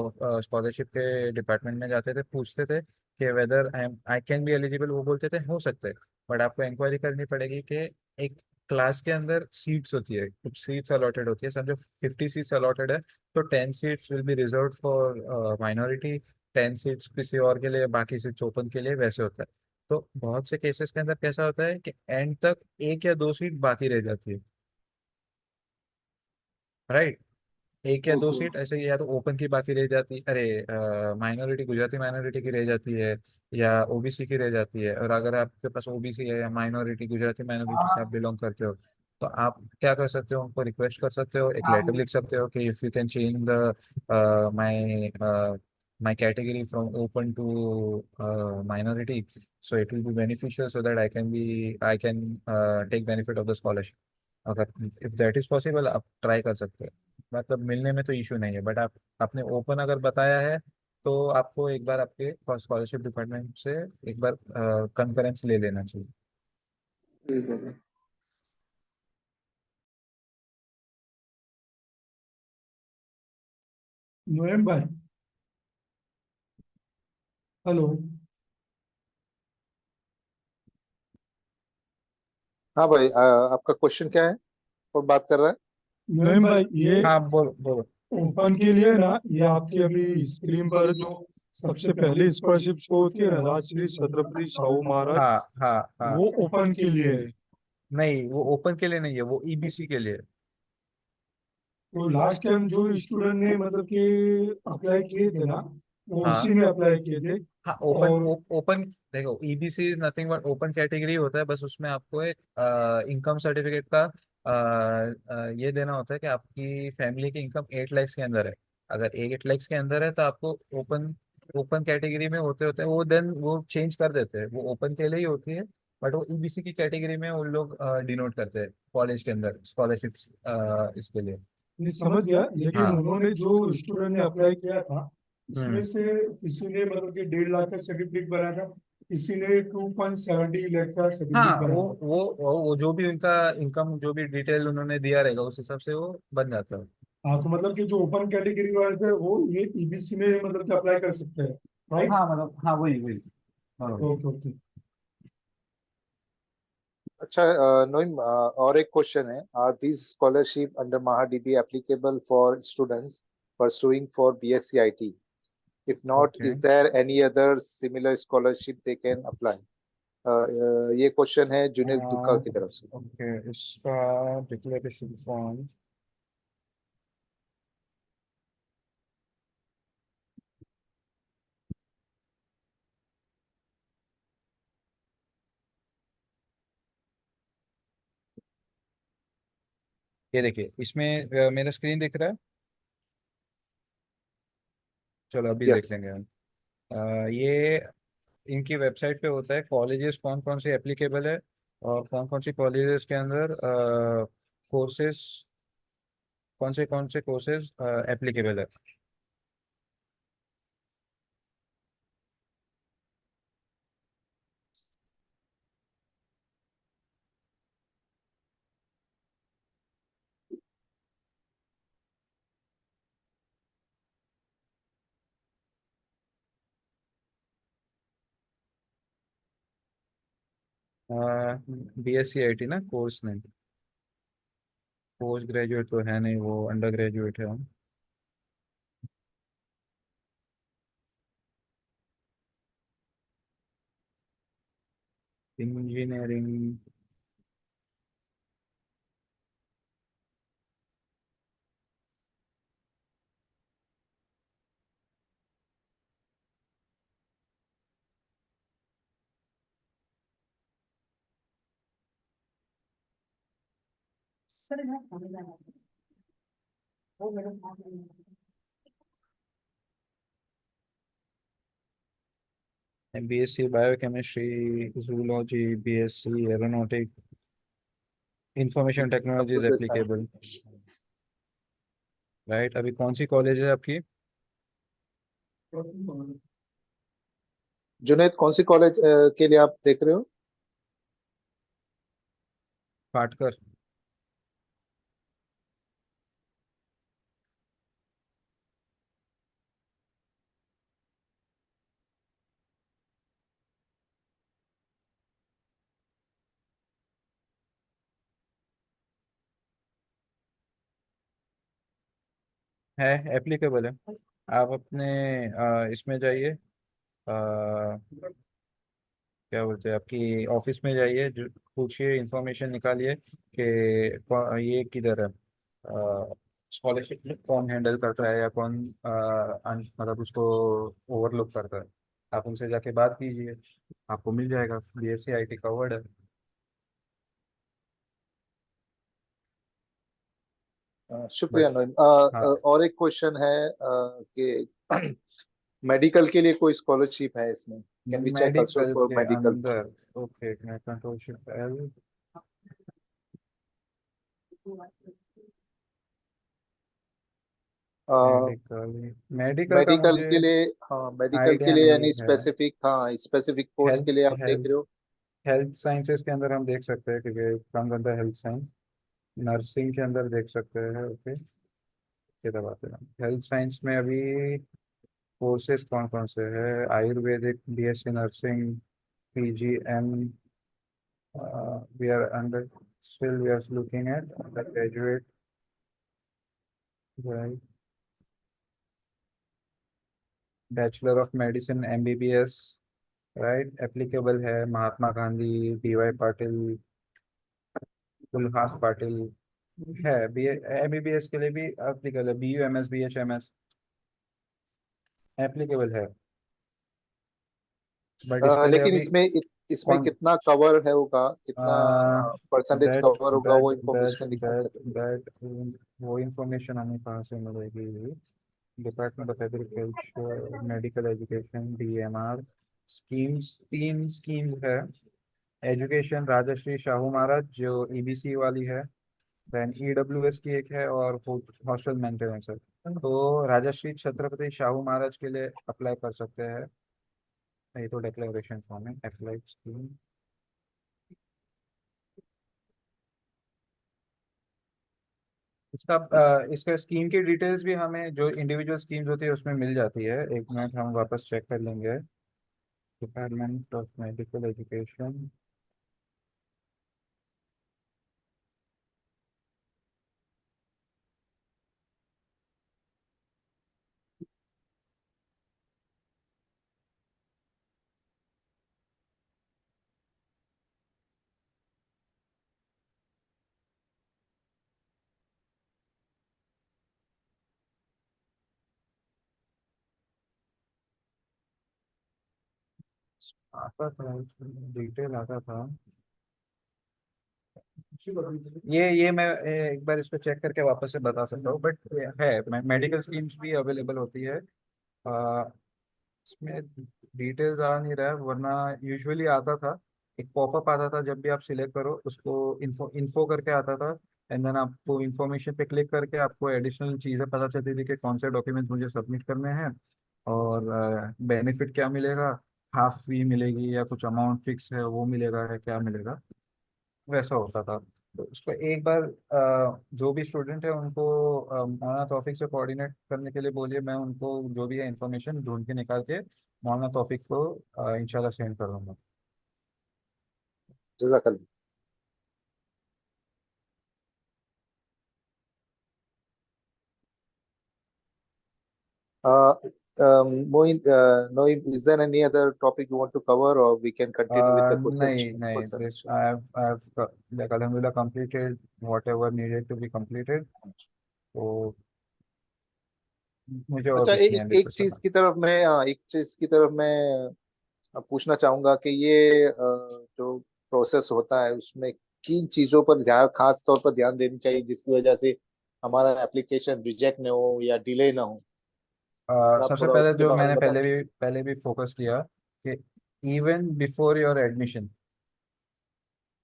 स्कॉलरशिप के डिपार्टमेंट में जाते थे, पूछते थे कि whether I can be eligible. वो बोलते थे हो सकते हैं, बट आपको इंक्वायरी करनी पड़ेगी कि एक क्लास के अंदर सीट्स होती है, कुछ सीट्स अलॉटेड होती है, समझो 50 सीट्स अलॉटेड है, तो 10 seats will be reserve for minority, 10 seats किसी और के लिए, बाकी सीट्स ओपन के लिए, वैसे होता है। तो बहुत से केसेस के अंदर कैसा होता है कि एंड तक एक या दो सीट बाकी रह जाती है, राइट। एक या दो ओके। सीट ऐसे या तो ओपन की बाकी रह जाती, अरे माइनॉरिटी, गुजराती माइनॉरिटी की रह जाती है, या ओबीसी की रह जाती है। और अगर आपके पास ओबीसी है या माइनॉरिटी, गुजराती माइनॉरिटी से आप बिलोंग करते हो, तो आप क्या कर सकते हो, उनको रिक्वेस्ट कर सकते हो, एक लेटर लिख सकते हो कि if you can change the my my category from open to minority, so it will be beneficial so that I can take benefit of the scholarship. अगर इफ दैट इज पॉसिबल आप try कर सकते हैं, मतलब मिलने में तो issue नहीं है, बट आप आपने ओपन अगर बताया है तो आपको एक बार आपके स्कॉलरशिप डिपार्टमेंट से एक बार कंकरेंस ले लेना चाहिए। ठीक है। नोएम भाई, हेलो। हाँ भाई, आपका क्वेश्चन क्या है और बात कर रहा है? नोएम भाई, ये हाँ, बोलो बोलो। ओपन के लिए ना, ये आपकी अभी स्क्रीन पर जो सबसे पहले स्कॉलरशिप शो होती है ना, राजश्री छत्रपति शाहू महाराज, हाँ हाँ हाँ। वो ओपन के लिए है। नहीं, वो ओपन के लिए नहीं है, वो ईबीसी के लिए है। तो लास्ट टाइम जो स्टूडेंट ने मतलब कि अप्लाई किए थे ना, वो हाँ उसी में अप्लाई किए थे। हाँ। ओपन और ओपन देखो, EBC is nothing but open category होता है, बस उसमें आपको एक इनकम सर्टिफिकेट का ये देना होता है कि आपकी फैमिली की इनकम 8 लाख के अंदर है। अगर 8 लाख के अंदर है तो आपको ओपन ओपन कैटेगरी में होते होते वो देन वो चेंज कर देते हैं, वो ओपन के लिए ही होती है, बट वो ईबीसी की कैटेगरी में उन लोग डिनोट करते हैं कॉलेज के अंदर स्कॉलरशिप्स इसके लिए। नहीं समझ गया, लेकिन हाँ। उन्होंने जो स्टूडेंट ने अप्लाई किया था, उसमें हम्म। से किसी ने मतलब कि 1.5 लाख का सर्टिफिकेट बनाया था, किसी ने 2.70 लाख का हाँ, सर्टिफिकेट वो बनाया था। वो जो भी उनका इनकम, जो भी डिटेल उन्होंने दिया रहेगा उस हिसाब से वो बन जाता है। हाँ, तो मतलब कि जो ओपन कैटेगरी वाले थे वो ये ईबीसी में मतलब कि अप्लाई कर सकते हैं, राइट? हाँ, मतलब हाँ, वही वही। बराबर। Okay okay. अच्छा, नोइम, और एक क्वेश्चन है, are these scholarship under MahaDBT applicable for students pursuing for BSc IT? If not, okay is there any other similar scholarship they can apply? ये क्वेश्चन है जुनेद दुक्का की तरफ से। ओके, इसका डिक्लेरेशन फॉर्म। ये देखिए, इसमें मेरा स्क्रीन दिख रहा है। चलो अभी यस। देख लेंगे हम। ये इनकी वेबसाइट पे होता है कॉलेजेस कौन कौन से एप्लीकेबल है, और कौन कौन सी कॉलेजेस के अंदर कोर्सेज, कौन से कोर्सेज एप्लीकेबल है। बीएससी आईटी ना, कोर्स नहीं। पोस्ट ग्रेजुएट तो है नहीं, वो अंडर ग्रेजुएट है हम। Engineering. BSc biochemistry, zoology, BSc aeronautic, information technologies computer applicable. Science. Right, अभी कौन सी कॉलेज है आपकी? जुनेद, कौन सी कॉलेज के लिए आप देख रहे हो? पाटकर। है, एप्लीकेबल है। आप अपने इसमें जाइए, क्या बोलते हैं, आपकी ऑफिस में जाइए, पूछिए, इंफॉर्मेशन निकालिए कि ये किधर है, स्कॉलरशिप कौन हैंडल करता है या कौन मतलब उसको ओवरलुक करता है। आप उनसे जाके बात कीजिए, आपको मिल जाएगा। BSc IT कवर्ड है। शुक्रिया बट नोइम। हाँ, और एक क्वेश्चन है कि मेडिकल के लिए कोई स्कॉलरशिप है इसमें? Can we check also medical for के मेडिकल? अंदर, ओके, कंट्रोलशिप L। मेडिकल, मेडिकल का मेडिकल मुझे के लिए, हाँ मेडिकल के आइडिया लिए नहीं यानी है। स्पेसिफिक, हाँ स्पेसिफिक कोर्स के हेल्थ लिए आप देख हेल्थ रहे हो? हेल्थ साइंसेज के अंदर हम देख सकते हैं, क्योंकि काम करता है हेल्थ साइंस। नर्सिंग के अंदर देख सकते हैं, ओके। ये बात है। हेल्थ साइंस में अभी कोर्सेज कौन कौन से हैं? Ayurvedic, BSc nursing, PGM, we are under, still we are looking at graduate, bachelor of medicine, MBBS। Right, applicable है महात्मा गांधी, DY पाटिल, उल्हास पाटिल। है MBBS के लिए भी एप्लीकेबल है, BUMS, BHMS एप्लीकेबल है। बट इसके लिए लेकिन अभी इसमें कौन, कितना कवर है होगा, कितना परसेंटेज दैट कवर होगा, दैट वो दैट इंफॉर्मेशन निकाल दैट सकते दैट वो इंफॉर्मेशन हमें कहाँ से मिलेगी? Department of agriculture, medical education, DMR schemes, 3 schemes है। एजुकेशन राजश्री शाहू महाराज जो EBC वाली है, देन EWS की एक है, और हॉस्टल मेंटेनेंस है। तो राजश्री छत्रपति शाहू महाराज के लिए अप्लाई कर सकते हैं। ये तो डिक्लेरेशन फॉर्म है, अप्लाई स्कीम। इसका स्कीम की डिटेल्स भी हमें जो इंडिविजुअल स्कीम्स होती है उसमें मिल जाती है। एक मिनट, हम वापस चेक कर लेंगे। डिपार्टमेंट ऑफ मेडिकल एजुकेशन, आता था, डिटेल आता था। ये मैं एक बार इसको चेक करके वापस से बता सकता हूँ, बट है, मेडिकल स्कीम्स भी अवेलेबल होती है। अ, इसमें डिटेल्स आ नहीं रहा है, वरना यूजुअली आता था, एक पॉपअप आता था जब भी आप सिलेक्ट करो उसको, इन्फो इन्फो करके आता था। एंड देन आपको इन्फॉर्मेशन पे क्लिक करके आपको एडिशनल चीज़ें पता चलती थी कि कौन से डॉक्यूमेंट मुझे सबमिट करने हैं, और बेनिफिट क्या मिलेगा, हाफ फी मिलेगी या कुछ अमाउंट फिक्स है वो मिलेगा, है क्या मिलेगा, वैसा होता था। तो उसको एक बार जो भी स्टूडेंट है उनको मौलाना तौफीक से कोऑर्डिनेट करने के लिए बोलिए, मैं उनको जो भी है इन्फॉर्मेशन ढूंढ के निकाल के मौलाना तौफीक को इंशाल्लाह सेंड कर दूंगा। जजाकल्ला। Uh, Noeem, is there any other topic you want to cover, or we can continue with the नहीं question नहीं, person? this I have like alhamdulillah completed whatever needed to be completed। तो मुझे और अच्छा, कुछ नहीं है एक डिस्कस चीज करना। की तरफ मैं, एक चीज की तरफ मैं पूछना चाहूंगा कि ये जो प्रोसेस होता है उसमें किन चीजों पर ध्यान, खास तौर पर ध्यान देनी चाहिए जिसकी वजह से हमारा एप्लीकेशन रिजेक्ट ना हो या डिले ना हो? अगर आप सबसे थोड़ा पहले उसके जो बारे मैंने में बता सकते पहले भी फोकस किया कि even before your admission,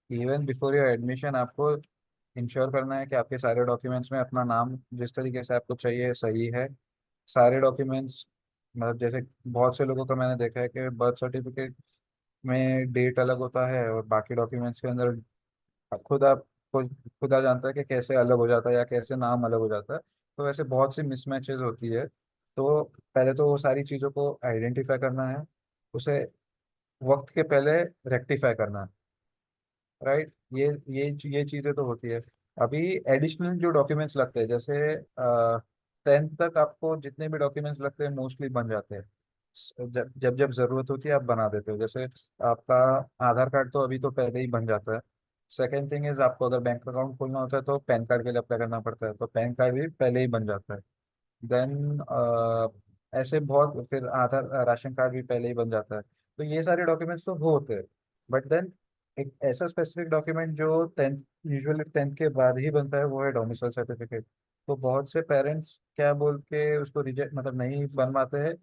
even before your admission आपको इंश्योर करना है कि आपके सारे डॉक्यूमेंट्स में अपना नाम जिस तरीके से आपको चाहिए सही है। सारे डॉक्यूमेंट्स, मतलब जैसे बहुत से लोगों का मैंने देखा है कि बर्थ सर्टिफिकेट में डेट अलग होता है और बाकी डॉक्यूमेंट्स के अंदर खुदा जानता है कि कैसे अलग हो जाता है या कैसे नाम अलग हो जाता है। तो वैसे बहुत सी मिसमैचेस होती है। तो पहले तो वो सारी चीज़ों को आइडेंटिफाई करना है, उसे वक्त के पहले रेक्टिफाई करना है। राइट, ये चीज़ें तो होती है। अभी एडिशनल जो डॉक्यूमेंट्स लगते हैं, जैसे 10th तक आपको जितने भी डॉक्यूमेंट्स लगते हैं मोस्टली बन जाते हैं। जब जब जब जरूरत होती है आप बना देते हो। जैसे आपका आधार कार्ड तो अभी तो पहले ही बन जाता है। सेकेंड थिंग इज, आपको अगर बैंक अकाउंट खोलना होता है तो पैन कार्ड के लिए अप्लाई करना पड़ता है, तो पैन कार्ड भी पहले ही बन जाता है। देन ऐसे बहुत, फिर आधार राशन कार्ड भी पहले ही बन जाता है। तो ये सारे डॉक्यूमेंट्स तो होते हैं। बट देन एक ऐसा स्पेसिफिक डॉक्यूमेंट जो 10th, यूजुअली 10th के बाद ही बनता है, वो है डोमिसाइल सर्टिफिकेट। तो बहुत से पेरेंट्स क्या बोल के उसको रिजेक्ट, मतलब नहीं बनवाते हैं।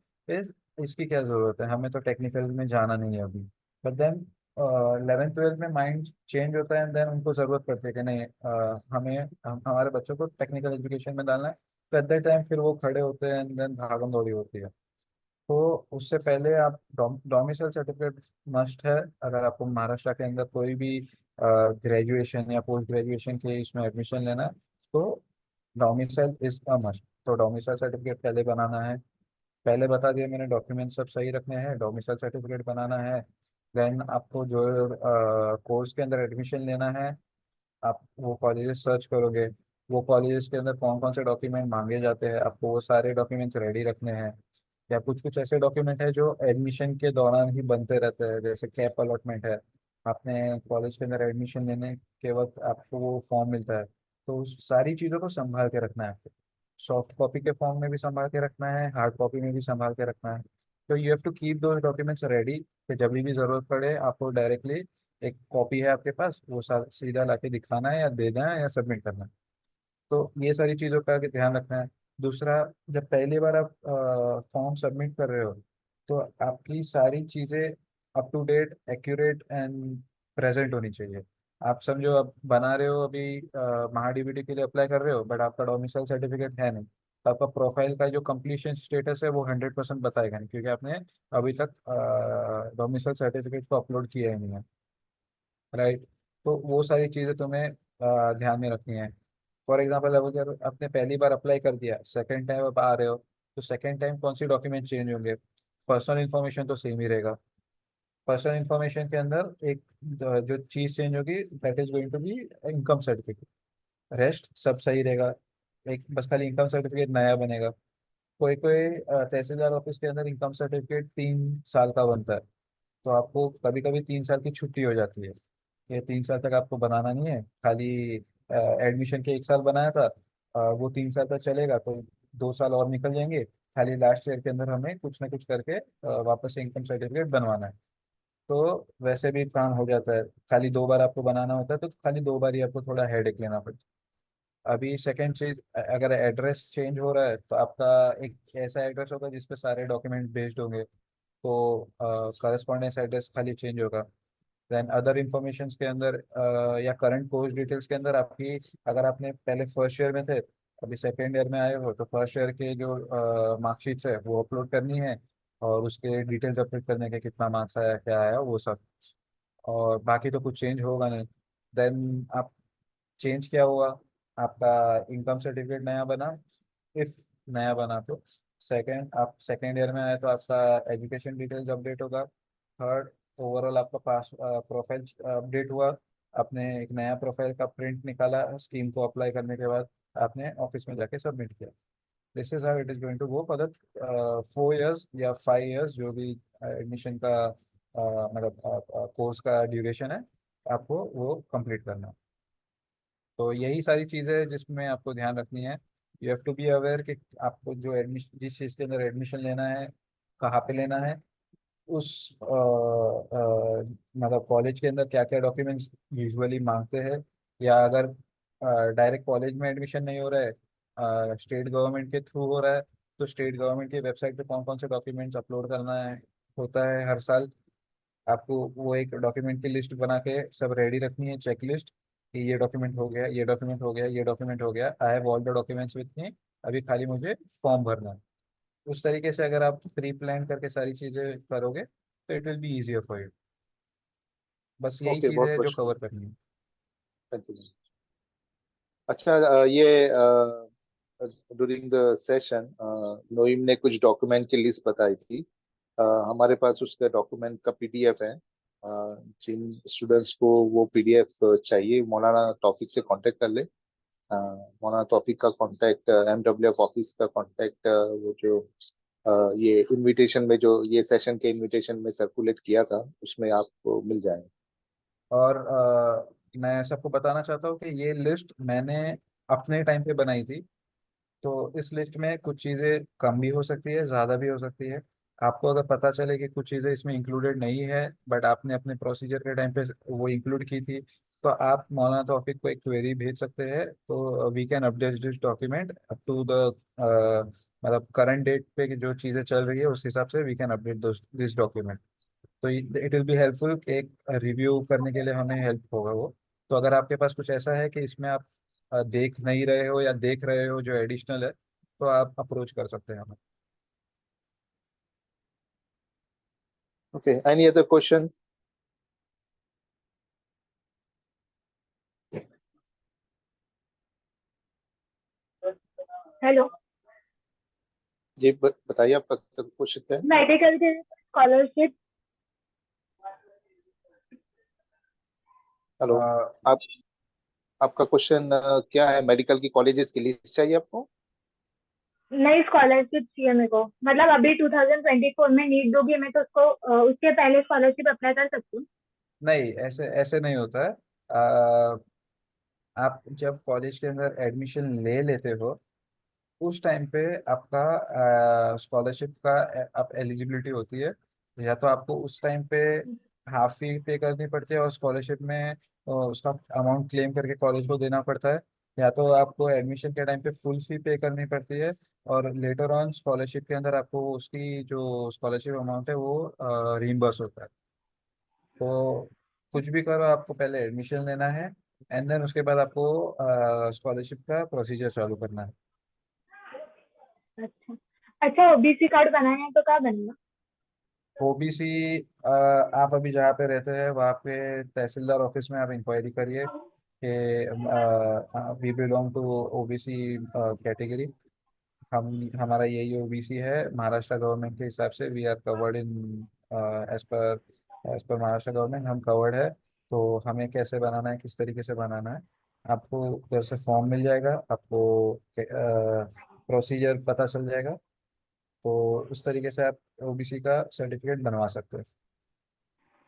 इसकी क्या ज़रूरत है, हमें तो टेक्निकल में जाना नहीं है अभी। बट देन 11th 12th में माइंड चेंज होता है एंड देन उनको ज़रूरत पड़ती है कि नहीं, हमारे बच्चों को टेक्निकल एजुकेशन में डालना है। तो एट दैट टाइम फिर वो खड़े होते हैं एंड देन भागम दौड़ी होती है। तो उससे पहले आप डोमिसाइल सर्टिफिकेट मस्ट है। अगर आपको महाराष्ट्र के अंदर कोई भी ग्रेजुएशन या पोस्ट ग्रेजुएशन के इसमें एडमिशन लेना है तो डोमिसाइल इज अ मस्ट। तो डोमिसाइल सर्टिफिकेट पहले बनाना है। पहले बता दिया मैंने, डॉक्यूमेंट सब सही रखने हैं, डोमिसाइल सर्टिफिकेट बनाना है। देन आपको जो कोर्स के अंदर एडमिशन लेना है, आप वो कॉलेजेस सर्च करोगे, वो कॉलेजेस के अंदर कौन कौन से डॉक्यूमेंट मांगे जाते हैं, आपको वो सारे डॉक्यूमेंट्स रेडी रखने हैं। या कुछ कुछ ऐसे डॉक्यूमेंट है जो एडमिशन के दौरान ही बनते रहते हैं, जैसे कैप अलॉटमेंट है। आपने कॉलेज के अंदर एडमिशन लेने के वक्त आपको वो फॉर्म मिलता है। तो उस सारी चीज़ों को संभाल के रखना है आपको। सॉफ्ट कॉपी के फॉर्म में भी संभाल के रखना है, हार्ड कॉपी में भी संभाल के रखना है। तो you have to keep those documents ready, कि जब भी ज़रूरत पड़े आपको डायरेक्टली एक कॉपी है आपके पास, वो सीधा लाके दिखाना है या देना है या सबमिट करना है। तो ये सारी चीज़ों का ध्यान रखना है। दूसरा, जब पहली बार आप फॉर्म सबमिट कर रहे हो तो आपकी सारी चीज़ें up to date, accurate and present होनी चाहिए। आप समझो, आप बना रहे हो अभी, महाडीबीटी के लिए अप्लाई कर रहे हो बट आपका डोमिसाइल सर्टिफिकेट है नहीं, तो आपका प्रोफाइल का जो कंप्लीशन स्टेटस है वो 100% बताएगा नहीं, क्योंकि आपने अभी तक डोमिसाइल सर्टिफिकेट को अपलोड किया ही नहीं है। राइट। तो वो सारी चीज़ें तुम्हें ध्यान में रखनी है। फॉर एग्जाम्पल, अब अगर आपने पहली बार अप्लाई कर दिया, सेकंड टाइम अब आ रहे हो, तो सेकंड टाइम कौन सी डॉक्यूमेंट चेंज होंगे? पर्सनल इन्फॉर्मेशन तो सेम ही रहेगा। पर्सनल इन्फॉर्मेशन के अंदर एक जो चीज़ चेंज होगी that is going to be income certificate. Rest सब सही रहेगा, एक बस खाली इनकम सर्टिफिकेट नया बनेगा। कोई कोई तहसीलदार ऑफिस के अंदर इनकम सर्टिफिकेट 3 साल का बनता है, तो आपको कभी कभी 3 साल की छुट्टी हो जाती है। ये 3 साल तक आपको बनाना नहीं है, खाली एडमिशन के 1 साल बनाया था, वो 3 साल तक चलेगा, तो 2 साल और निकल जाएंगे। खाली लास्ट ईयर के अंदर हमें कुछ ना कुछ करके वापस से इनकम सर्टिफिकेट बनवाना है। तो वैसे भी काम हो जाता है। खाली 2 बार आपको बनाना होता है, तो खाली 2 बार ही आपको थोड़ा हेडेक लेना पड़ता है। अभी सेकेंड चीज, अगर एड्रेस चेंज हो रहा है तो आपका एक ऐसा एड्रेस होगा जिसपे सारे डॉक्यूमेंट बेस्ड होंगे, तो करस्पॉन्डेंस एड्रेस खाली चेंज होगा। देन अदर इंफॉर्मेशन के अंदर या करंट कोर्स डिटेल्स के अंदर आपकी, अगर आपने पहले फर्स्ट ईयर में थे, अभी सेकेंड ईयर में आए हो, तो फर्स्ट ईयर के जो मार्कशीट्स है वो अपलोड करनी है, और उसके डिटेल्स अपलोड करने के कितना मार्क्स आया क्या आया वो सब। और बाकी तो कुछ चेंज होगा नहीं। देन आप, चेंज क्या हुआ, आपका इनकम सर्टिफिकेट नया बना, इफ नया बना तो सेकंड, आप सेकंड ईयर में आए तो आपका एजुकेशन डिटेल्स अपडेट होगा। थर्ड, ओवरऑल आपका पास प्रोफाइल अपडेट हुआ। आपने एक नया प्रोफाइल का प्रिंट निकाला स्कीम को अप्लाई करने के बाद, आपने ऑफिस में जाके सबमिट किया। This is how it is going to go for the 4 years या 5 years, जो भी एडमिशन का मतलब कोर्स का ड्यूरेशन है, आपको वो कंप्लीट करना है। तो यही सारी चीज़ें हैं जिसमें आपको ध्यान रखनी है। You have to be aware कि आपको जो एडमिशन, जिस चीज़ के अंदर एडमिशन लेना है, कहाँ पे लेना है, उस मतलब कॉलेज के अंदर क्या क्या डॉक्यूमेंट्स यूजुअली मांगते हैं। या अगर डायरेक्ट कॉलेज में एडमिशन नहीं हो रहा है, स्टेट गवर्नमेंट के थ्रू हो रहा है, तो स्टेट गवर्नमेंट की वेबसाइट पे कौन कौन से डॉक्यूमेंट्स अपलोड करना है होता है हर साल, आपको वो एक डॉक्यूमेंट की लिस्ट बना के सब रेडी रखनी है, चेक लिस्ट, कि ये डॉक्यूमेंट हो गया, ये डॉक्यूमेंट हो गया, ये डॉक्यूमेंट हो गया, I have all the documents with me, अभी खाली मुझे फॉर्म भरना है। उस तरीके से अगर आप प्री प्लान करके सारी चीज़ें करोगे तो it will be easier for you. बस यही ओके, चीज़ बहुत है बहुत जो शुक्रिया। कवर करनी है। Thank you. अच्छा, ये ड्यूरिंग द सेशन नोइम ने कुछ डॉक्यूमेंट की लिस्ट बताई थी। हमारे पास उसके डॉक्यूमेंट का पीडीएफ है। जिन स्टूडेंट्स को वो पीडीएफ चाहिए, मौलाना तौफीक से कांटेक्ट कर ले। मौलाना तौफीक का कांटेक्ट, एमडब्ल्यूएफ ऑफिस का कांटेक्ट, वो जो ये इनविटेशन में, जो ये सेशन के इनविटेशन में सर्कुलेट किया था, उसमें आपको मिल जाएगा। और मैं सबको बताना चाहता हूँ कि ये लिस्ट मैंने अपने टाइम पे बनाई थी। तो इस लिस्ट में कुछ चीज़ें कम भी हो सकती है, ज़्यादा भी हो सकती है। आपको अगर पता चले कि कुछ चीज़ें इसमें इंक्लूडेड नहीं है बट आपने अपने प्रोसीजर के टाइम पे वो इंक्लूड की थी, तो आप मौलाना तौफीक को एक क्वेरी भेज सकते हैं। तो we can update this document up to the मतलब करंट डेट पे कि जो चीज़ें चल रही है उस हिसाब से we can update this document. तो इट विल बी हेल्पफुल, एक रिव्यू करने के लिए हमें हेल्प होगा वो। तो अगर आपके पास कुछ ऐसा है कि इसमें आप देख नहीं रहे हो या देख रहे हो जो एडिशनल है, तो आप अप्रोच कर सकते हैं हमें। Okay, any other question? Hello. जी, बताइए आपका क्वेश्चन क्या है? मेडिकल के स्कॉलरशिप। हेलो। आप आपका क्वेश्चन क्या है? मेडिकल की कॉलेजेस की लिस्ट चाहिए आपको? नई स्कॉलरशिप चाहिए मेरे को, मतलब अभी 2024 में नीट दोगे मैं तो उसको उसके पहले स्कॉलरशिप अप्लाई कर सकती हूँ। नहीं, ऐसे ऐसे नहीं होता है। आप जब कॉलेज के अंदर एडमिशन ले लेते हो उस टाइम पे आपका स्कॉलरशिप का आप एलिजिबिलिटी होती है। या तो आपको उस टाइम पे हाफ फी पे करनी पड़ती है और स्कॉलरशिप में उसका अमाउंट क्लेम करके कॉलेज को देना पड़ता है, या तो आपको एडमिशन के टाइम पे फुल फी पे करनी पड़ती है और लेटर ऑन स्कॉलरशिप के अंदर आपको उसकी जो स्कॉलरशिप अमाउंट है वो रीइंबर्स होता है। तो कुछ भी करो, आपको पहले एडमिशन लेना है एंड देन उसके बाद आपको स्कॉलरशिप का प्रोसीजर चालू करना है। अच्छा। अच्छा, ओबीसी कार्ड बनाना है तो कहाँ बनेगा? ओबीसी आप अभी जहाँ पे रहते हैं वहाँ पे तहसीलदार ऑफिस में आप इंक्वायरी करिए कि we belong to OBC category. हम हमारा यही ओबीसी है, महाराष्ट्र गवर्नमेंट के हिसाब से we are covered in as per Maharashtra government हम कवर्ड है। तो हमें कैसे बनाना है, किस तरीके से बनाना है, आपको उधर से फॉर्म मिल जाएगा, आपको प्रोसीजर पता चल जाएगा। तो उस तरीके से आप ओबीसी का सर्टिफिकेट बनवा सकते हैं।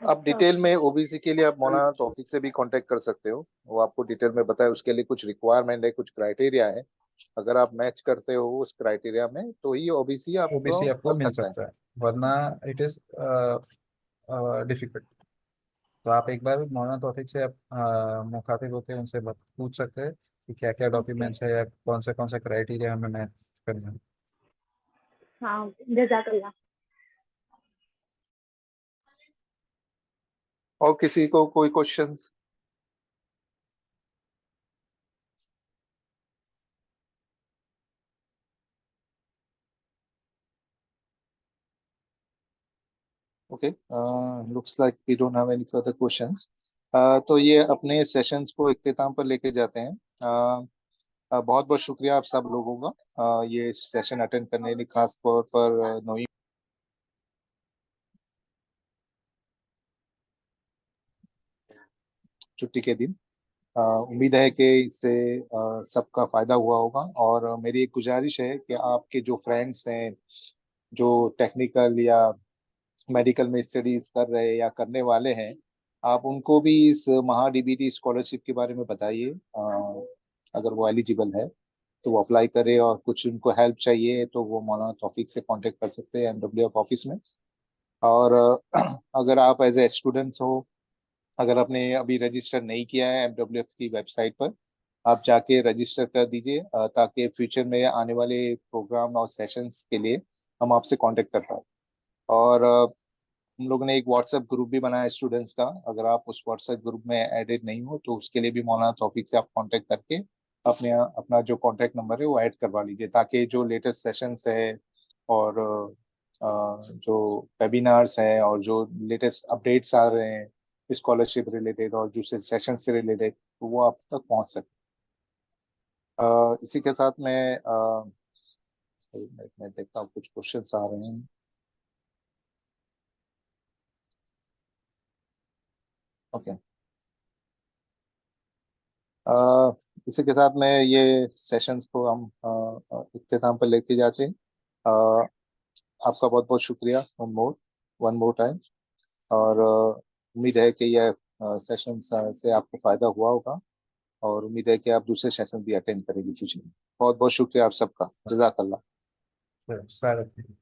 आप अच्छा। डिटेल में ओबीसी के लिए आप मौलाना तौफीक से भी कांटेक्ट कर सकते हो। वो आपको डिटेल में बताए, उसके लिए कुछ रिक्वायरमेंट है, कुछ क्राइटेरिया है। अगर आप मैच करते हो उस क्राइटेरिया में तो ही ओबीसी आपको ओबीसी आपको बन मिल सकता है। सकता है, वरना इट इज डिफिकल्ट। तो आप एक बार मौलाना तौफीक से आप मुखातिब होकर उनसे पूछ सकते हैं कि क्या क्या ओके। डॉक्यूमेंट्स है या कौन से क्राइटेरिया हमें मैच करना है। हाँ, जजाकल्ला। और किसी को कोई questions? Okay, looks like we don't have any further questions. तो ये अपने सेशंस को इख्तिताम पर लेके जाते हैं। बहुत बहुत शुक्रिया आप सब लोगों का ये सेशन अटेंड करने के लिए, खास तौर पर नोई छुट्टी के दिन। उम्मीद है कि इससे सबका फायदा हुआ होगा। और मेरी एक गुजारिश है कि आपके जो फ्रेंड्स हैं, जो टेक्निकल या मेडिकल में स्टडीज कर रहे या करने वाले हैं, आप उनको भी इस महा डीबीटी स्कॉलरशिप के बारे में बताइए। अगर वो एलिजिबल है तो वो अप्लाई करे, और कुछ उनको हेल्प चाहिए तो वो मौलाना तौफीक से कांटेक्ट कर सकते हैं एमडब्ल्यूएफ ऑफिस में। और अगर आप एज ए स्टूडेंट्स हो, अगर आपने अभी रजिस्टर नहीं किया है एमडब्ल्यूएफ की वेबसाइट पर, आप जाके रजिस्टर कर दीजिए, ताकि फ्यूचर में आने वाले प्रोग्राम और सेशंस के लिए हम आपसे कांटेक्ट कर पाए। और हम लोग ने एक व्हाट्सएप ग्रुप भी बनाया स्टूडेंट्स का। अगर आप उस व्हाट्सएप ग्रुप में एडेड नहीं हो तो उसके लिए भी मौलाना तौफीक से आप कांटेक्ट करके अपना जो कांटेक्ट नंबर है वो ऐड करवा लीजिए, ताकि जो लेटेस्ट सेशंस है और जो वेबिनार्स हैं और जो लेटेस्ट अपडेट्स आ रहे हैं स्कॉलरशिप रिलेटेड और दूसरे सेशन से रिलेटेड, तो वो आप तक पहुंच सके। इसी के साथ मैं देखता हूँ कुछ क्वेश्चंस आ रहे हैं। ओके, इसी के साथ में ये सेशंस को हम इख्तिताम पर लेके जाते हैं। आपका बहुत बहुत शुक्रिया वन मोर टाइम। और उम्मीद है कि यह सेशन से आपको फायदा हुआ होगा और उम्मीद है कि आप दूसरे सेशन भी अटेंड करेंगे फ्यूचर में। बहुत बहुत शुक्रिया आप सबका। जज़ाकल्लाह। स्वागत है।